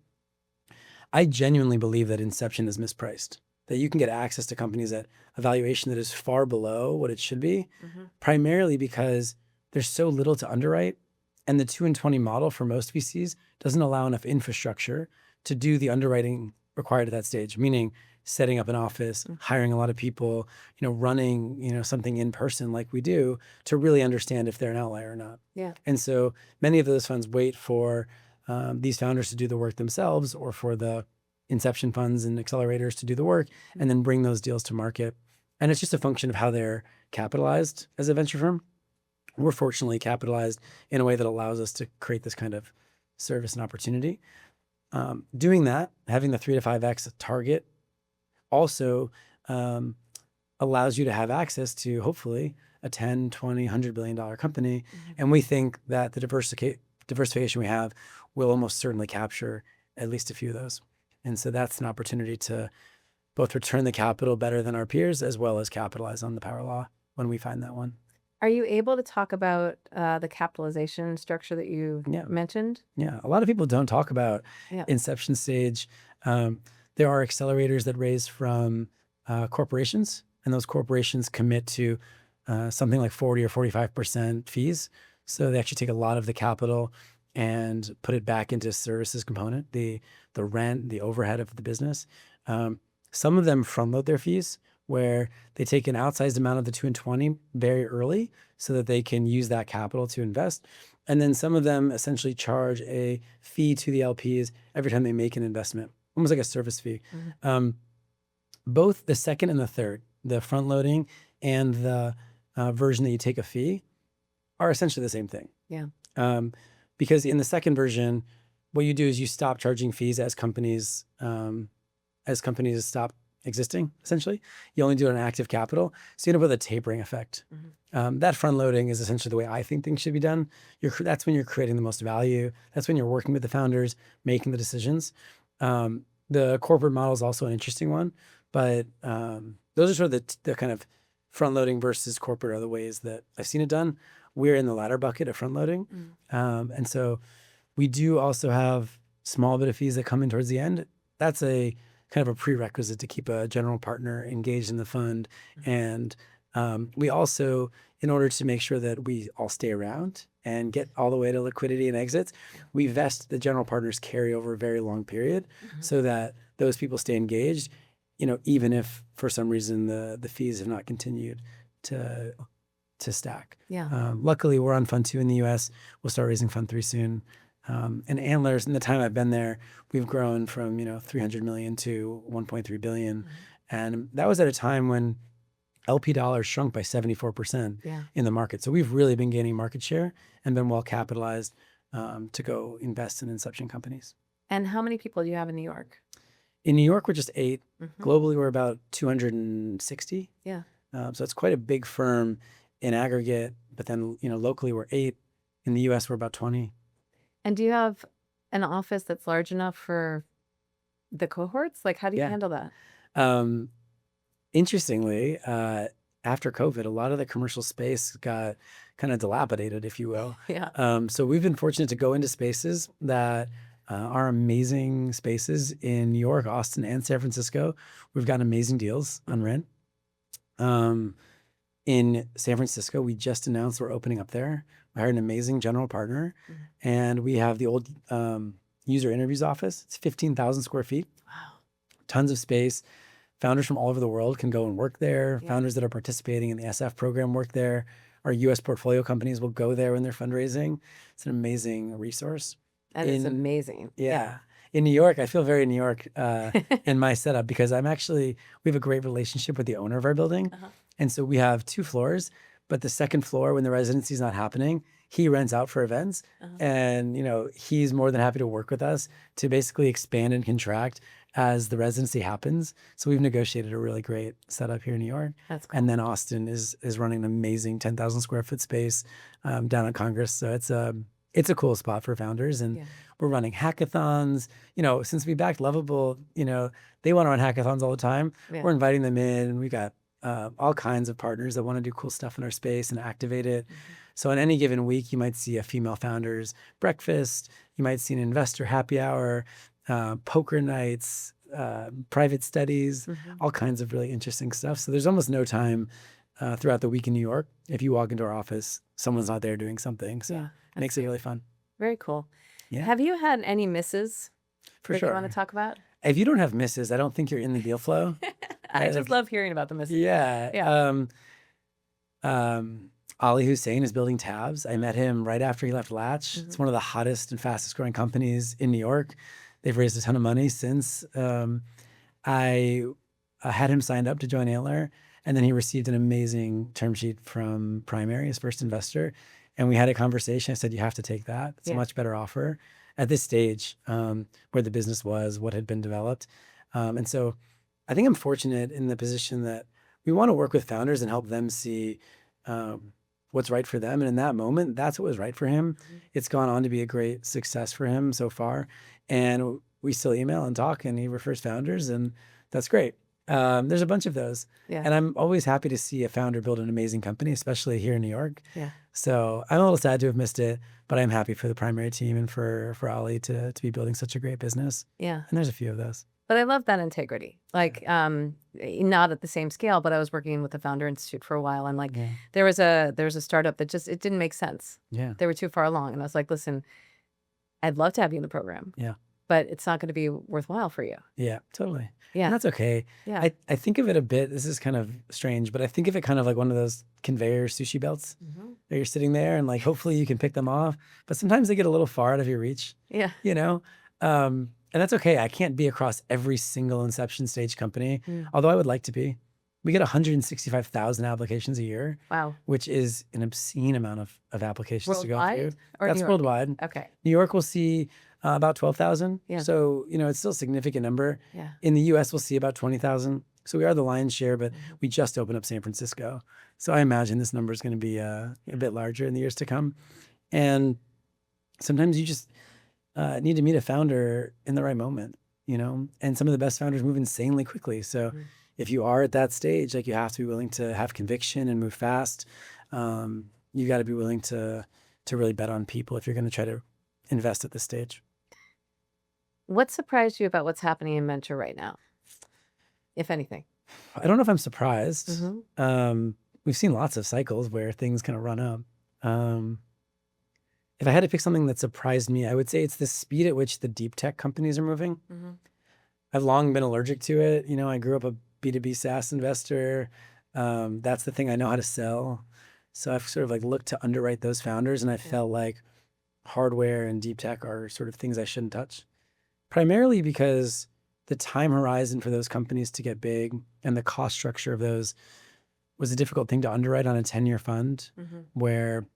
I genuinely believe that Inception is mispriced, that you can get access to companies at a valuation that is far below what it should be, primarily because there's so little to underwrite. And the 2 and 20 model for most VCs doesn't allow enough infrastructure to do the underwriting required at that stage, meaning setting up an office, hiring a lot of people, running, something in person like we do to really understand if they're an outlier or not. Yeah. And so many of those funds wait for these founders to do the work themselves, or for the inception funds and accelerators to do the work and then bring those deals to market. And it's just a function of how they're capitalized as a venture firm. We're fortunately capitalized in a way that allows us to create this kind of service and opportunity. Doing that, having the 3 to 5x target, also allows you to have access to hopefully a 10, 20, $100 billion company. And we think that the diversification we have will almost certainly capture at least a few of those. And so that's an opportunity to both return the capital better than our peers, as well as capitalize on the power law when we find that one. Are you able to talk about the capitalization structure that you mentioned? Yeah, a lot of people don't talk about inception stage. There are accelerators that raise from corporations, and those corporations commit to something like 40 or 45% fees. So they actually take a lot of the capital and put it back into services component, the rent, the overhead of the business. Some of them front load their fees, where they take an outsized amount of the 2 and 20 very early so that they can use that capital to invest. And then some of them essentially charge a fee to the LPs every time they make an investment, almost like a service fee. Both the second and the third, the front loading and the version that you take a fee, are essentially the same thing. Yeah. Because in the second version, what you do is you stop charging fees as companies stop existing, essentially. You only do it on active capital. So you end up with a tapering effect. That front loading is essentially the way I think things should be done. That's when you're creating the most value. That's when you're working with the founders, making the decisions. The corporate model is also an interesting one, but those are sort of the kind of front loading versus corporate are the ways that I've seen it done. We're in the latter bucket of front loading. And so we do also have small bit of fees that come in towards the end. That's a kind of a prerequisite to keep a general partner engaged in the fund. And we also, in order to make sure that we all stay around and get all the way to liquidity and exits, we vest the general partners carry over a very long period so that those people stay engaged, even if for some reason the fees have not continued to stack. Luckily, we're on Fund 2 in the US. We'll start raising Fund 3 soon. And Antlers, in the time I've been there, we've grown from 300 million to 1.3 billion. And that was at a time when LP dollars shrunk by 74% in the market. So we've really been gaining market share and been well capitalized to go invest in Inception companies. And how many people do you have in New York? In New York, we're just 8. Globally, we're about 260. So it's quite a big firm in aggregate. But then, locally, we're 8. In the US, we're about 20. And do you have an office that's large enough for the cohorts? Like, how do you handle that? Interestingly, after COVID, a lot of the commercial space got kind of dilapidated, if you will. So we've been fortunate to go into spaces that are amazing spaces in New York, Austin, and San Francisco. We've gotten amazing deals on rent. In San Francisco, we just announced we're opening up there. We hired an amazing general partner, and we have the old user interviews office. It's 15,000 square feet. Wow. Tons of space. Founders from all over the world can go and work there. Founders that are participating in the SF program work there. Our US portfolio companies will go there when they're fundraising. It's an amazing resource. That is amazing. In New York, I feel very New York in my setup because we have a great relationship with the owner of our building. And so we have 2 floors, but the second floor, when the residency is not happening, he rents out for events. And, he's more than happy to work with us to basically expand and contract as the residency happens. So we've negotiated a really great setup here in New York. That's cool. And then Austin is running an amazing 10,000 square foot space down at Congress. So it's a cool spot for founders. And we're running hackathons. Since we backed Lovable, they want to run hackathons all the time. We're inviting them in, and we've got all kinds of partners that want to do cool stuff in our space and activate it. So on any given week, you might see a female founders breakfast. You might see an investor happy hour, poker nights, private studies, all kinds of really interesting stuff. So there's almost no time throughout the week in New York. If you walk into our office, someone's not there doing something. So it makes it really fun. Very cool. Have you had any misses For sure. you want to talk about? If you don't have misses, I don't think you're in the deal flow. I just love hearing about the misses. Ali Hussein is building Tabs. I met him right after he left Latch. It's one of the hottest and fastest growing companies in New York. They've raised a ton of money since. I had him signed up to join Antler, and then he received an amazing term sheet from Primary, his first investor. And we had a conversation. I said, you have to take that. It's a much better offer at this stage where the business was, what had been developed. And so I think I'm fortunate in the position that we want to work with founders and help them see what's right for them. And in that moment, that's what was right for him. It's gone on to be a great success for him so far. And we still email and talk, and he refers founders, and that's great. There's a bunch of those. And I'm always happy to see a founder build an amazing company, especially here in New York. So I'm a little sad to have missed it, but I'm happy for the Primary team and for Ali to be building such a great business. And there's a few of those. But I love that integrity. Like, not at the same scale, but I was working with the Founder Institute for a while, and there was a startup that it didn't make sense. They were too far along, and I was like, listen, I'd love to have you in the program. But it's not going to be worthwhile for you. Totally. And that's okay. I think of it a bit, this is kind of strange, but I think of it kind of like one of those conveyor sushi belts that you're sitting there and hopefully you can pick them off, but sometimes they get a little far out of your reach. And that's okay. I can't be across every single inception stage company, although I would like to be. We get 165,000 applications a year. Wow. Which is an obscene amount of applications to go through. Or that's worldwide. Okay. New York will see about 12,000. So, it's still a significant number. In the US, we'll see about 20,000. So we are the lion's share, but we just opened up San Francisco. So I imagine this number is going to be a bit larger in the years to come. And sometimes you just need to meet a founder in the right moment, and some of the best founders move insanely quickly. So if you are at that stage, like, you have to be willing to have conviction and move fast. You got to be willing to really bet on people if you're going to try to invest at this stage. What surprised you about what's happening in venture right now, if anything? I don't know if I'm surprised. We've seen lots of cycles where things kind of run up. If I had to pick something that surprised me, I would say it's the speed at which the deep tech companies are moving. I've long been allergic to it. I grew up a B2B SaaS investor. That's the thing I know how to sell. So I've sort of like looked to underwrite those founders, and I felt like hardware and deep tech are sort of things I shouldn't touch. Primarily because the time horizon for those companies to get big and the cost structure of those was a difficult thing to underwrite on a 10-year fund, where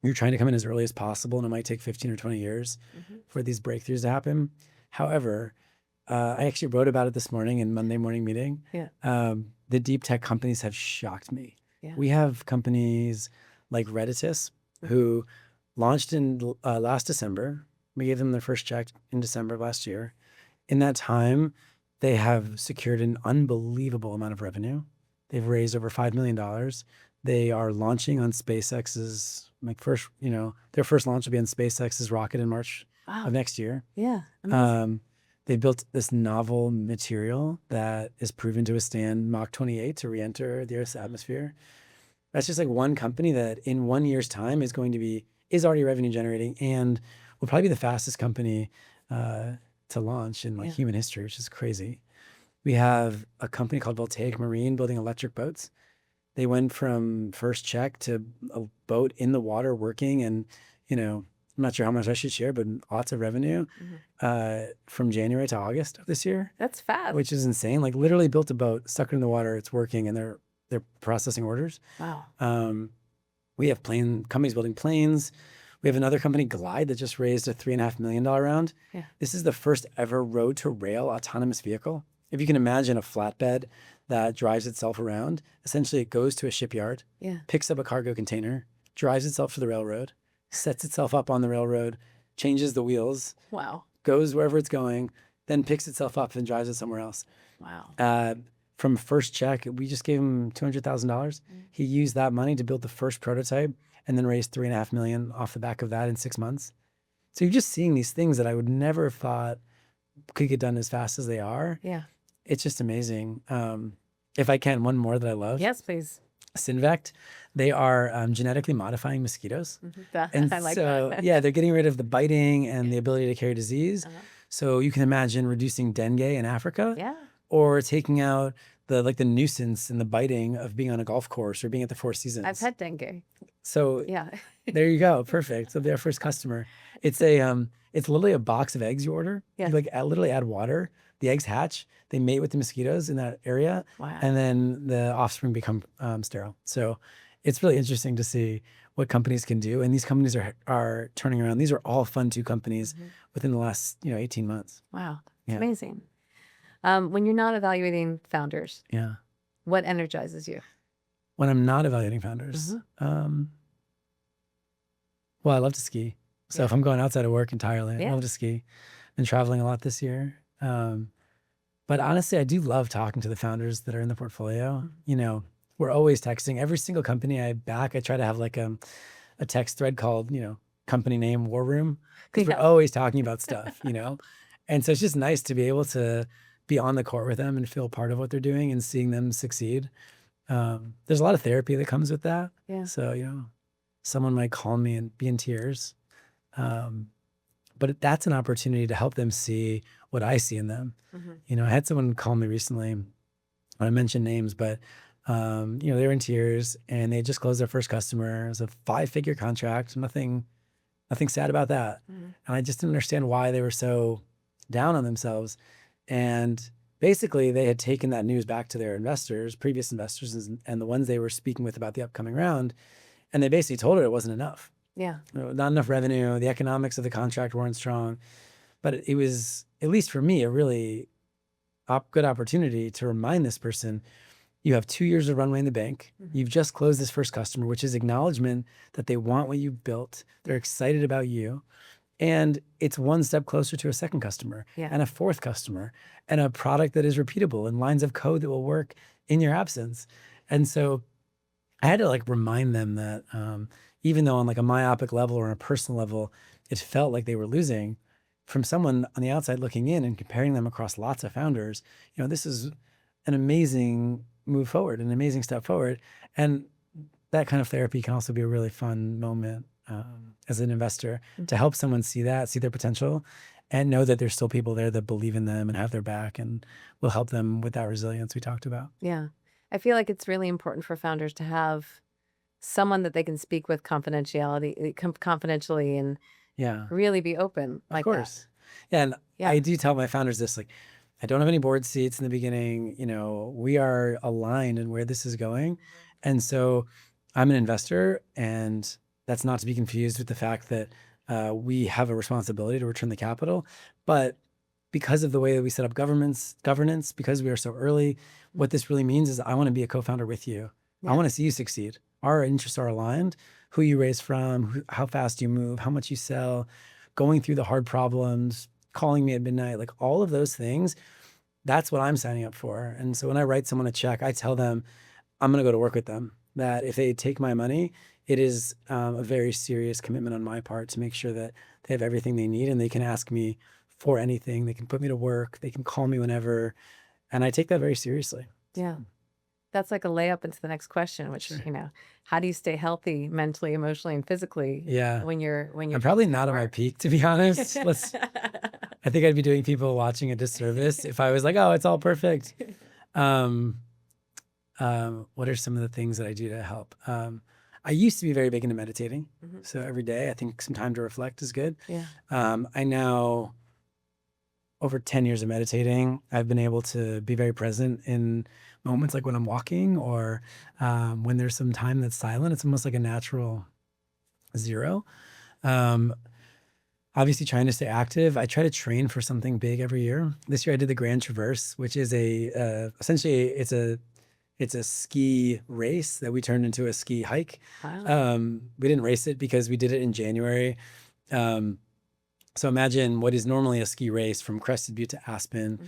you're trying to come in as early as possible, and it might take 15 or 20 years for these breakthroughs to happen. However, I actually wrote about it this morning in Monday morning meeting. The deep tech companies have shocked me. We have companies like Residency who launched in last December. We gave them their first check in December of last year. In that time, they have secured an unbelievable amount of revenue. They've raised over $5 million. They are launching on SpaceX's their first launch will be on SpaceX's rocket in March of next year. They built this novel material that is proven to withstand Mach 28 to re-enter the Earth's atmosphere. That's just like one company that in 1 year's time is already revenue generating and will probably be the fastest company to launch in human history, which is crazy. We have a company called Voltaic Marine building electric boats. They went from first check to a boat in the water working, and I'm not sure how much I should share, but lots of revenue from January to August of this year. That's fast. Which is insane. Like, literally built a boat, stuck it in the water, it's working, and they're processing orders. Wow. We have companies building planes. We have another company, Glide, that just raised a $3.5 million round. This is the first ever road to rail autonomous vehicle. If you can imagine a flatbed that drives itself around, essentially it goes to a shipyard, picks up a cargo container, drives itself to the railroad, sets itself up on the railroad, changes the wheels, goes wherever it's going, then picks itself up and drives it somewhere else. From first check, we just gave him $200,000. He used that money to build the first prototype and then raised $3.5 million off the back of that in 6 months. So you're just seeing these things that I would never have thought could get done as fast as they are. It's just amazing. If I can, one more that I love. Yes, please. Synvect. They are genetically modifying mosquitoes. I like that. They're getting rid of the biting and the ability to carry disease. So you can imagine reducing dengue in Africa, or taking out the nuisance and the biting of being on a golf course or being at the Four Seasons. I've had dengue. So there you go. Perfect. So they're our first customer. It's literally a box of eggs you order. You literally add water. The eggs hatch. They mate with the mosquitoes in that area. And then the offspring become sterile. So it's really interesting to see what companies can do. And these companies are turning around. These are all Fund 2 companies within the last 18 months. Wow. It's amazing. When you're not evaluating founders, what energizes you? When I'm not evaluating founders, well, I love to ski. So if I'm going outside of work entirely, I love to ski. Been traveling a lot this year. But honestly, I do love talking to the founders that are in the portfolio. We're always texting. Every single company I back, I try to have like a text thread called, company name War Room, because we're always talking about stuff, And so it's just nice to be able to be on the court with them and feel part of what they're doing and seeing them succeed. There's a lot of therapy that comes with that. So, someone might call me and be in tears. But that's an opportunity to help them see what I see in them. I had someone call me recently, I mentioned names, but they were in tears and they just closed their first customer. It was a 5-figure contract, nothing sad about that. And I just didn't understand why they were so down on themselves. And basically they had taken that news back to their investors, previous investors, and the ones they were speaking with about the upcoming round. And they basically told her it wasn't enough. Not enough revenue. The economics of the contract weren't strong. But it was, at least for me, a really good opportunity to remind this person, you have 2 years of runway in the bank. You've just closed this first customer, which is acknowledgement that they want what you built. They're excited about you. And it's one step closer to a second customer and a fourth customer and a product that is repeatable and lines of code that will work in your absence. And so I had to like remind them that even though on like a myopic level or on a personal level, it felt like they were losing, from someone on the outside looking in and comparing them across lots of founders, this is an amazing move forward, an amazing step forward. And that kind of therapy can also be a really fun moment as an investor to help someone see their potential and know that there's still people there that believe in them and have their back and will help them with that resilience we talked about. Yeah. I feel like it's really important for founders to have someone that they can speak with confidentially and really be open like that. Of course. Yeah. And I do tell my founders this, like, I don't have any board seats in the beginning. We are aligned in where this is going. And so I'm an investor, and that's not to be confused with the fact that we have a responsibility to return the capital. But because of the way that we set up governance, because we are so early, what this really means is I want to be a co-founder with you. I want to see you succeed. Our interests are aligned. Who you raise from, how fast you move, how much you sell, going through the hard problems, calling me at midnight, like all of those things, that's what I'm signing up for. And so when I write someone a check, I tell them I'm going to go to work with them, that if they take my money, it is a very serious commitment on my part to make sure that they have everything they need and they can ask me for anything. They can put me to work. They can call me whenever. And I take that very seriously. Yeah. That's like a layup into the next question, which, how do you stay healthy mentally, emotionally, and physically? Yeah. When you're I'm probably not at my peak, to be honest. I think I'd be doing people watching a disservice if I was like, oh, it's all perfect. What are some of the things that I do to help? I used to be very big into meditating. So every day, I think some time to reflect is good. Yeah. I now, over 10 years of meditating, I've been able to be very present in moments like when I'm walking or when there's some time that's silent. It's almost like a natural zero. Obviously trying to stay active. I try to train for something big every year. This year I did the Grand Traverse, which is essentially it's a ski race that we turned into a ski hike. Wow. We didn't race it because we did it in January. So imagine what is normally a ski race from Crested Butte to Aspen.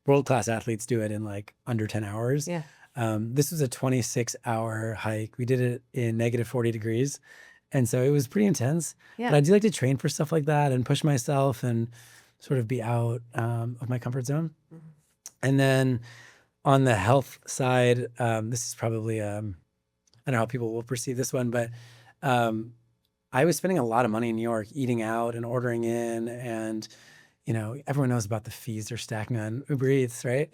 World-class athletes do it in like under 10 hours. Yeah. This was a 26-hour hike. We did it in negative 40 degrees. And so it was pretty intense. Yeah. But I do like to train for stuff like that and push myself and sort of be out of my comfort zone. And then on the health side, this is probably, I don't know how people will perceive this one, but I was spending a lot of money in New York eating out and ordering in, and everyone knows about the fees they're stacking on Uber Eats, right?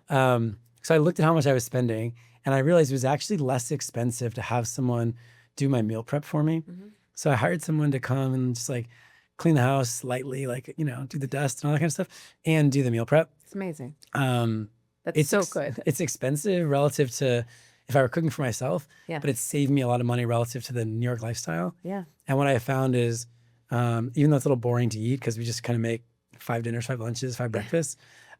So I looked at how much I was spending, and I realized it was actually less expensive to have someone do my meal prep for me. So I hired someone to come and just like clean the house lightly, like, do the dust and all that kind of stuff, and do the meal prep. It's amazing. That's so good. It's expensive relative to if I were cooking for myself, but it saved me a lot of money relative to the New York lifestyle. Yeah. And what I found is, even though it's a little boring to eat because we just kind of make 5 dinners, 5 lunches, 5 breakfasts,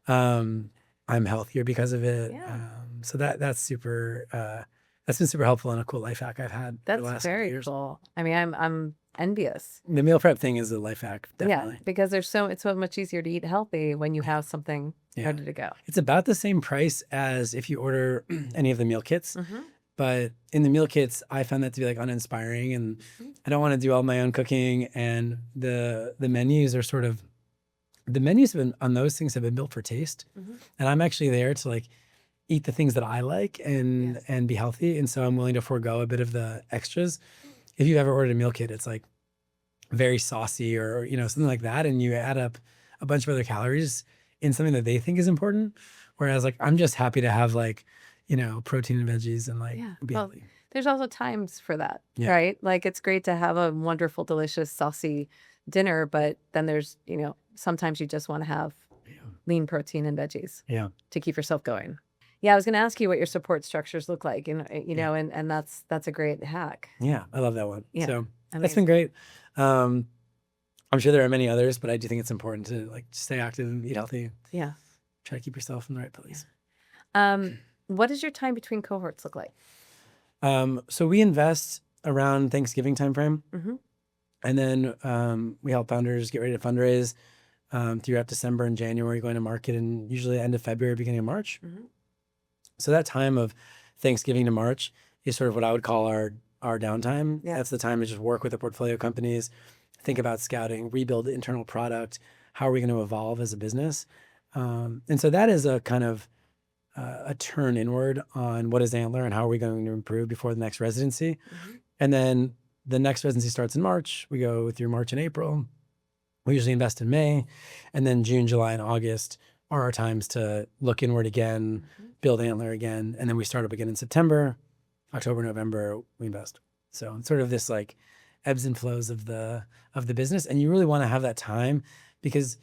I'm healthier because of it. Yeah. So that's super, that's been super helpful and a cool life hack I've had. That's the last very years. cool. I mean, I'm envious. The meal prep thing is a life hack, definitely. Yeah, because it's so much easier to eat healthy when you have something ready to go. It's about the same price as if you order any of the meal kits. But in the meal kits, I found that to be like uninspiring, and I don't want to do all my own cooking. And the menus are sort of, the menus have been on those things have been built for taste. And I'm actually there to like eat the things that I like and be healthy. And so I'm willing to forego a bit of the extras. If you've ever ordered a meal kit, it's like very saucy or something like that, and you add up a bunch of other calories in something that they think is important. Whereas like I'm just happy to have like protein and veggies and like be healthy. There's also times for that, right? Like it's great to have a wonderful, delicious, saucy dinner, but then there's sometimes you just want to have lean protein and veggies to keep yourself going. Yeah, I was going to ask you what your support structures look like, and that's a great hack. Yeah, I love that one. Yeah, so amazing. That's been great. I'm sure there are many others, but I do think it's important to like stay active and eat healthy. Yeah. Try to keep yourself in the right place. What does your time between cohorts look like? So we invest around Thanksgiving timeframe. And then we help founders get ready to fundraise throughout December and January, going to market, and usually end of February, beginning of March. So that time of Thanksgiving to March is sort of what I would call our downtime. That's the time to just work with the portfolio companies, think about scouting, rebuild the internal product. How are we going to evolve as a business? And so that is a kind of a turn inward on what is Antler and how are we going to improve before the next residency. And then the next residency starts in March. We go through March and April. We usually invest in May. And then June, July, and August are our times to look inward again, build Antler again. And then we start up again in September. October, November, we invest. So it's sort of this like ebbs and flows of the business. And you really want to have that time, because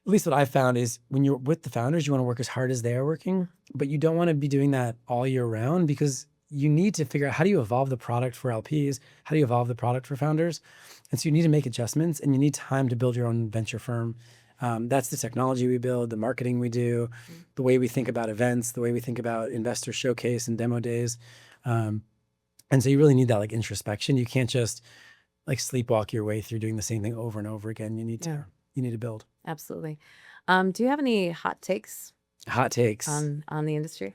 at least what I've found is when you're with the founders, you want to work as hard as they are working, but you don't want to be doing that all year round, because you need to figure out how do you evolve the product for LPs? How do you evolve the product for founders? And so you need to make adjustments, and you need time to build your own venture firm. That's the technology we build, the marketing we do, the way we think about events, the way we think about investor showcase and demo days. And so you really need that like introspection. You can't just like sleepwalk your way through doing the same thing over and over again. You need to build. Absolutely. Do you have any hot takes? Hot takes on the industry?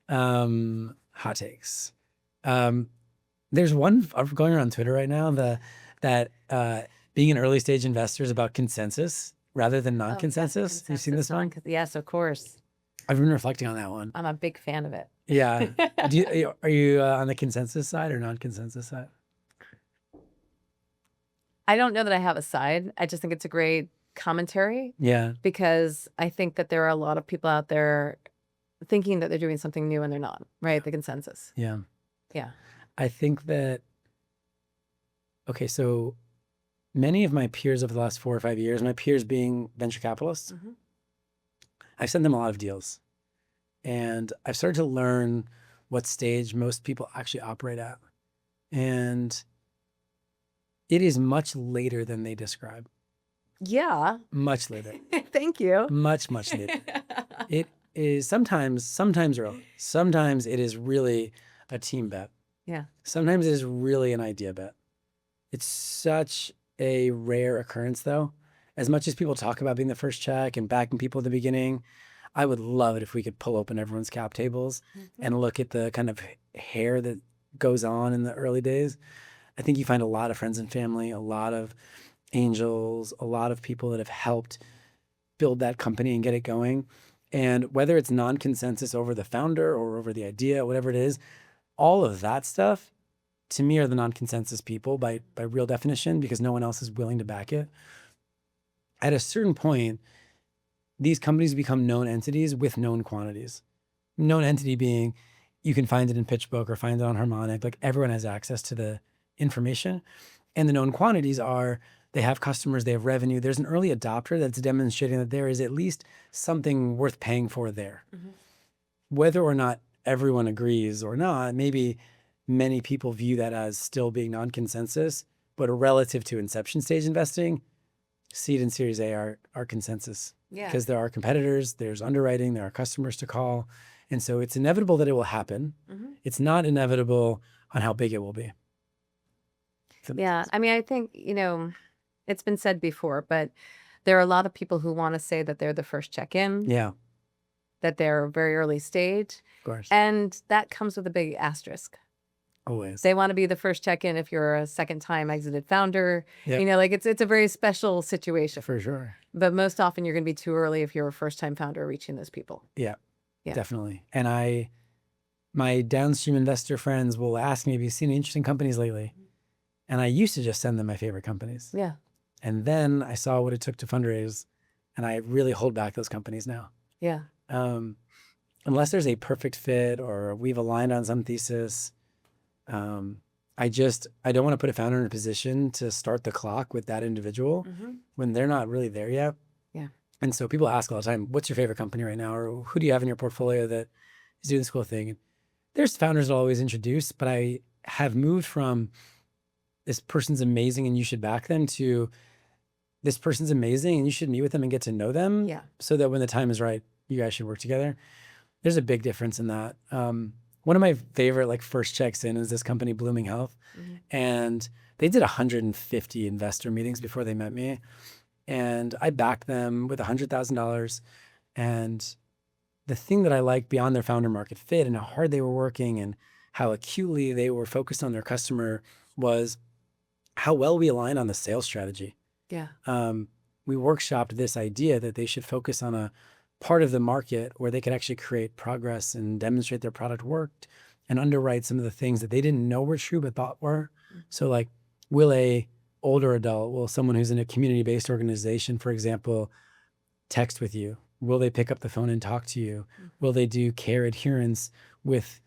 Hot takes. There's one going around Twitter right now that being an early stage investor is about consensus rather than non-consensus. You've seen this one? Yes, of course. I've been reflecting on that one. I'm a big fan of it. Yeah. Are you on the consensus side or non-consensus side? I don't know that I have a side. I just think it's a great commentary. Yeah. Because I think that there are a lot of people out there thinking that they're doing something new and they're not, right? The consensus. Yeah. Yeah. I think that, okay, so many of my peers over the last 4 or 5 years, my peers being venture capitalists, I've sent them a lot of deals. And I've started to learn what stage most people actually operate at. And it is much later than they describe. Yeah. Much later. Thank you. Much later. It is sometimes early. Sometimes it is really a team bet. Yeah. Sometimes it is really an idea bet. It's such a rare occurrence, though. As much as people talk about being the first check and backing people at the beginning, I would love it if we could pull open everyone's cap tables and look at the kind of hair that goes on in the early days. I think you find a lot of friends and family, a lot of angels, a lot of people that have helped build that company and get it going. And whether it's non-consensus over the founder or over the idea, whatever it is, all of that stuff, to me, are the non-consensus people by real definition, because no one else is willing to back it. At a certain point, these companies become known entities with known quantities. Known entity being, you can find it in PitchBook or find it on Harmonic. Like, everyone has access to the information. And the known quantities are, they have customers, they have revenue. There's an early adopter that's demonstrating that there is at least something worth paying for there. Whether or not everyone agrees or not, maybe many people view that as still being non-consensus, but relative to inception stage investing, seed and Series A are consensus. Yeah. Because there are competitors, there's underwriting, there are customers to call. And so it's inevitable that it will happen. It's not inevitable on how big it will be. Yeah. I mean, I think, it's been said before, but there are a lot of people who want to say that they're the first check-in. Yeah. That they're very early stage. Of course. And that comes with a big asterisk. Always. They want to be the first check-in if you're a second-time exited founder. Yep. It's a very special situation. For sure. But most often you're going to be too early if you're a first-time founder reaching those people. Yeah, definitely. And my downstream investor friends will ask me, have you seen interesting companies lately? And I used to just send them my favorite companies. Yeah. And then I saw what it took to fundraise, and I really hold back those companies now. Yeah. Unless there's a perfect fit or we've aligned on some thesis, I don't want to put a founder in a position to start the clock with that individual when they're not really there yet. Yeah. And so people ask all the time, what's your favorite company right now? Or who do you have in your portfolio that is doing this cool thing? And there's founders that I'll always introduce, but I have moved from this person's amazing and you should back them to this person's amazing and you should meet with them and get to know them. Yeah. So that when the time is right, you guys should work together. There's a big difference in that. One of my favorite like first checks in is this company, Blooming Health. And they did 150 investor meetings before they met me. And I backed them with $100,000. And the thing that I liked beyond their founder market fit and how hard they were working and how acutely they were focused on their customer was how well we aligned on the sales strategy. Yeah. We workshopped this idea that they should focus on a part of the market where they could actually create progress and demonstrate their product worked and underwrite some of the things that they didn't know were true but thought were. So like, will a older adult, will someone who's in a community-based organization, for example, text with you? Will they pick up the phone and talk to you? Will they do care adherence with,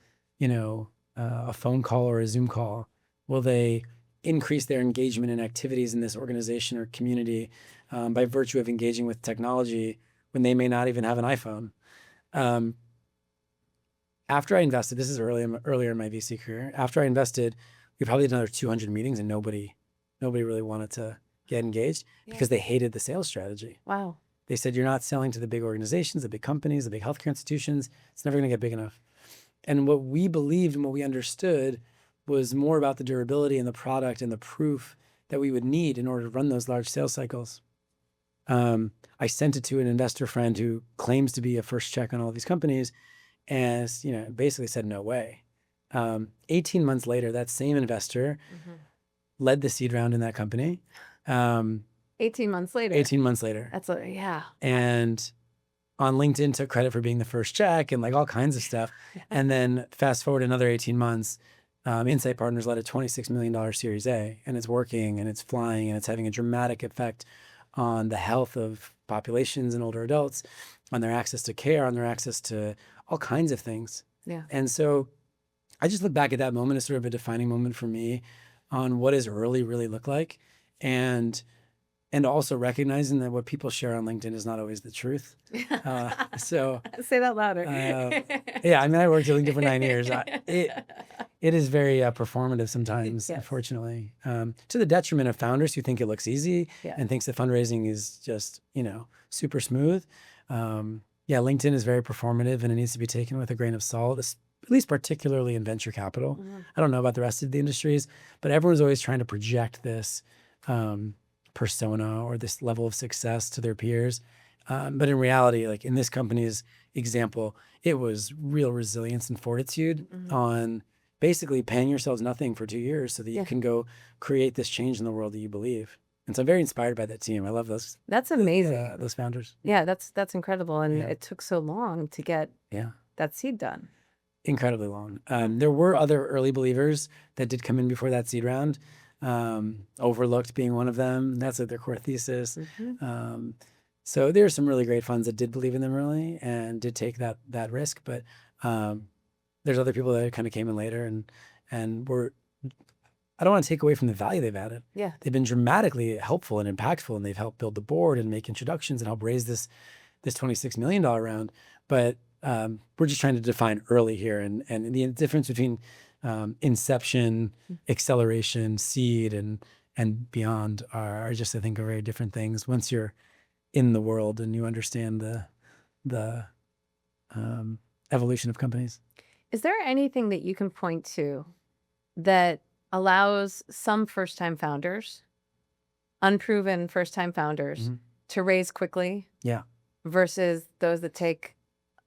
a phone call or a Zoom call? Will they increase their engagement in activities in this organization or community by virtue of engaging with technology when they may not even have an iPhone? After I invested, this is earlier in my VC career, after I invested, we probably did another 200 meetings and nobody really wanted to get engaged because they hated the sales strategy. Wow. They said, you're not selling to the big organizations, the big companies, the big healthcare institutions. It's never going to get big enough. And what we believed and what we understood was more about the durability and the product and the proof that we would need in order to run those large sales cycles. I sent it to an investor friend who claims to be a first check on all these companies and, basically said, no way. 18 months later, that same investor led the seed round in that company. 18 months later. 18 months later. Yeah. And on LinkedIn took credit for being the first check and like all kinds of stuff. And then fast forward another 18 months, Insight Partners led a $26 million Series A, and it's working and it's flying and it's having a dramatic effect on the health of populations and older adults, on their access to care, on their access to all kinds of things. Yeah. And so I just look back at that moment as sort of a defining moment for me on what does early really look like. And also recognizing that what people share on LinkedIn is not always the truth. So say that louder. Yeah, I mean, I worked at LinkedIn for 9 years. It is very performative sometimes, unfortunately, to the detriment of founders who think it looks easy and thinks that fundraising is just, super smooth. LinkedIn is very performative and it needs to be taken with a grain of salt, at least particularly in venture capital. I don't know about the rest of the industries, but everyone's always trying to project this persona or this level of success to their peers. But in reality, like in this company's example, it was real resilience and fortitude on basically paying yourselves nothing for 2 years so that you can go create this change in the world that you believe. And so I'm very inspired by that team. I love those. That's amazing. Those founders. Yeah, that's incredible. And it took so long to get that seed done. Incredibly long. There were other early believers that did come in before that seed round. Overlooked being one of them. That's like their core thesis. So there are some really great funds that did believe in them early and did take that risk. But there's other people that kind of came in later and were, I don't want to take away from the value they've added. Yeah. They've been dramatically helpful and impactful, and they've helped build the board and make introductions and help raise this $26 million round. But we're just trying to define early here and the difference between inception, acceleration, seed, and beyond are just, I think, are very different things once you're in the world and you understand the evolution of companies. Is there anything that you can point to that allows some first-time founders, unproven first-time founders, to raise quickly versus those that take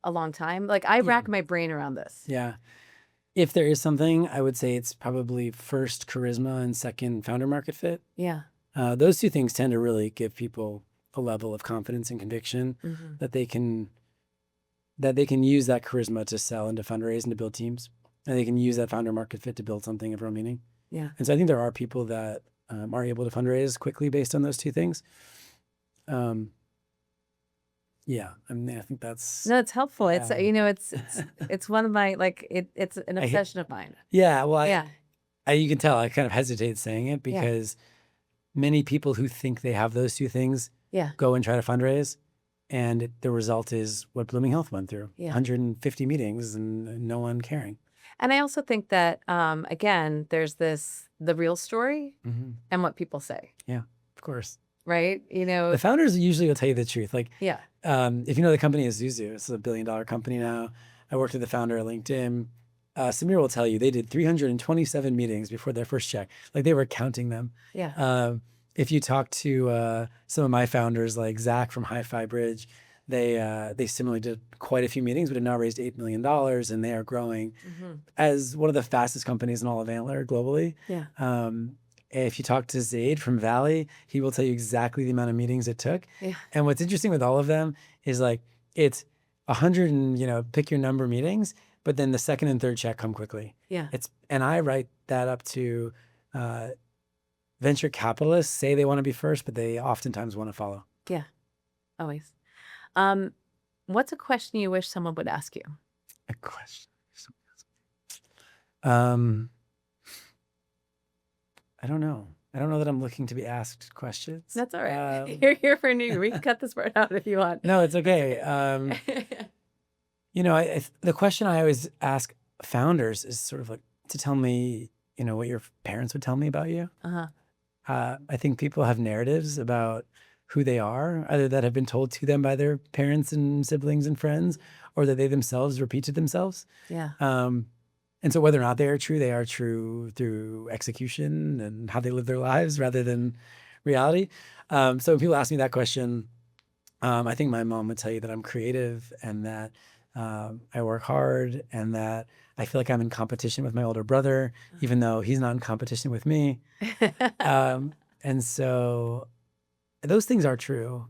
a long time? Like, I rack my brain around this. Yeah. If there is something, I would say it's probably first charisma and second founder market fit. Yeah. Those two things tend to really give people a level of confidence and conviction that they can use that charisma to sell and to fundraise and to build teams. And they can use that founder market fit to build something of real meaning. Yeah. And so I think there are people that are able to fundraise quickly based on those two things. Yeah, I mean, I think that's... No, it's helpful. It's, it's one of my, it's an obsession of mine. Yeah, well, you can tell I kind of hesitate saying it because many people who think they have those two things go and try to fundraise, and the result is what Blooming Health went through. 150 meetings and no one caring. And I also think that, again, there's the real story and what people say. Yeah, of course. right? The founders usually will tell you the truth. Like, Yeah. if you know the company is Zuzu, it's a $1 billion company now. I worked with the founder at LinkedIn. Samir will tell you they did 327 meetings before their first check. Like they were counting them. Yeah. If you talk to some of my founders, like Zach from Hi-Fi Bridge, they similarly did quite a few meetings, but have now raised $8 million, and they are growing as one of the fastest companies in all of Antler globally. Yeah. If you talk to Zaid from Valley, he will tell you exactly the amount of meetings it took. Yeah. And what's interesting with all of them is like it's 100 and pick your number meetings, but then the second and third check come quickly. Yeah. And I write that up to venture capitalists say they want to be first, but they oftentimes want to follow. Yeah, always. What's a question you wish someone would ask you? A question. I don't know. I don't know that I'm looking to be asked questions. That's all right. You're here for new. We can cut this part out if you want. No, it's okay. The question I always ask founders is sort of like to tell me, what your parents would tell me about you. I think people have narratives about who they are, either that have been told to them by their parents and siblings and friends, or that they themselves repeat to themselves. Yeah. And so whether or not they are true through execution and how they live their lives rather than reality. So when people ask me that question, I think my mom would tell you that I'm creative and that I work hard and that I feel like I'm in competition with my older brother, even though he's not in competition with me. And so those things are true,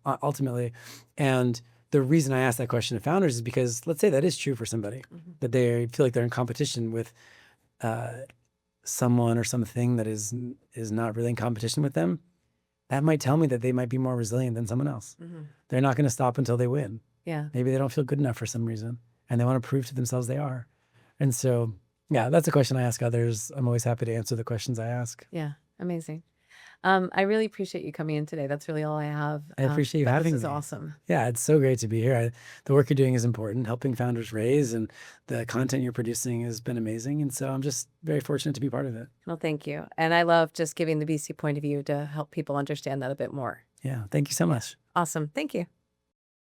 ultimately. And the reason I ask that question to founders is because let's say that is true for somebody, that they feel like they're in competition with someone or something that is not really in competition with them. That might tell me that they might be more resilient than someone else. They're not going to stop until they win. Yeah. Maybe they don't feel good enough for some reason and they want to prove to themselves they are. And so, yeah, that's a question I ask others. I'm always happy to answer the questions I ask. Yeah. Amazing. I really appreciate you coming in today. That's really all I have. I appreciate you having me. This is awesome. Yeah, it's so great to be here. The work you're doing is important. Helping founders raise and the content you're producing has been amazing. And so I'm just very fortunate to be part of it. Well, thank you. And I love just giving the VC point of view to help people understand that a bit more. Yeah, thank you so much. Awesome. Thank you.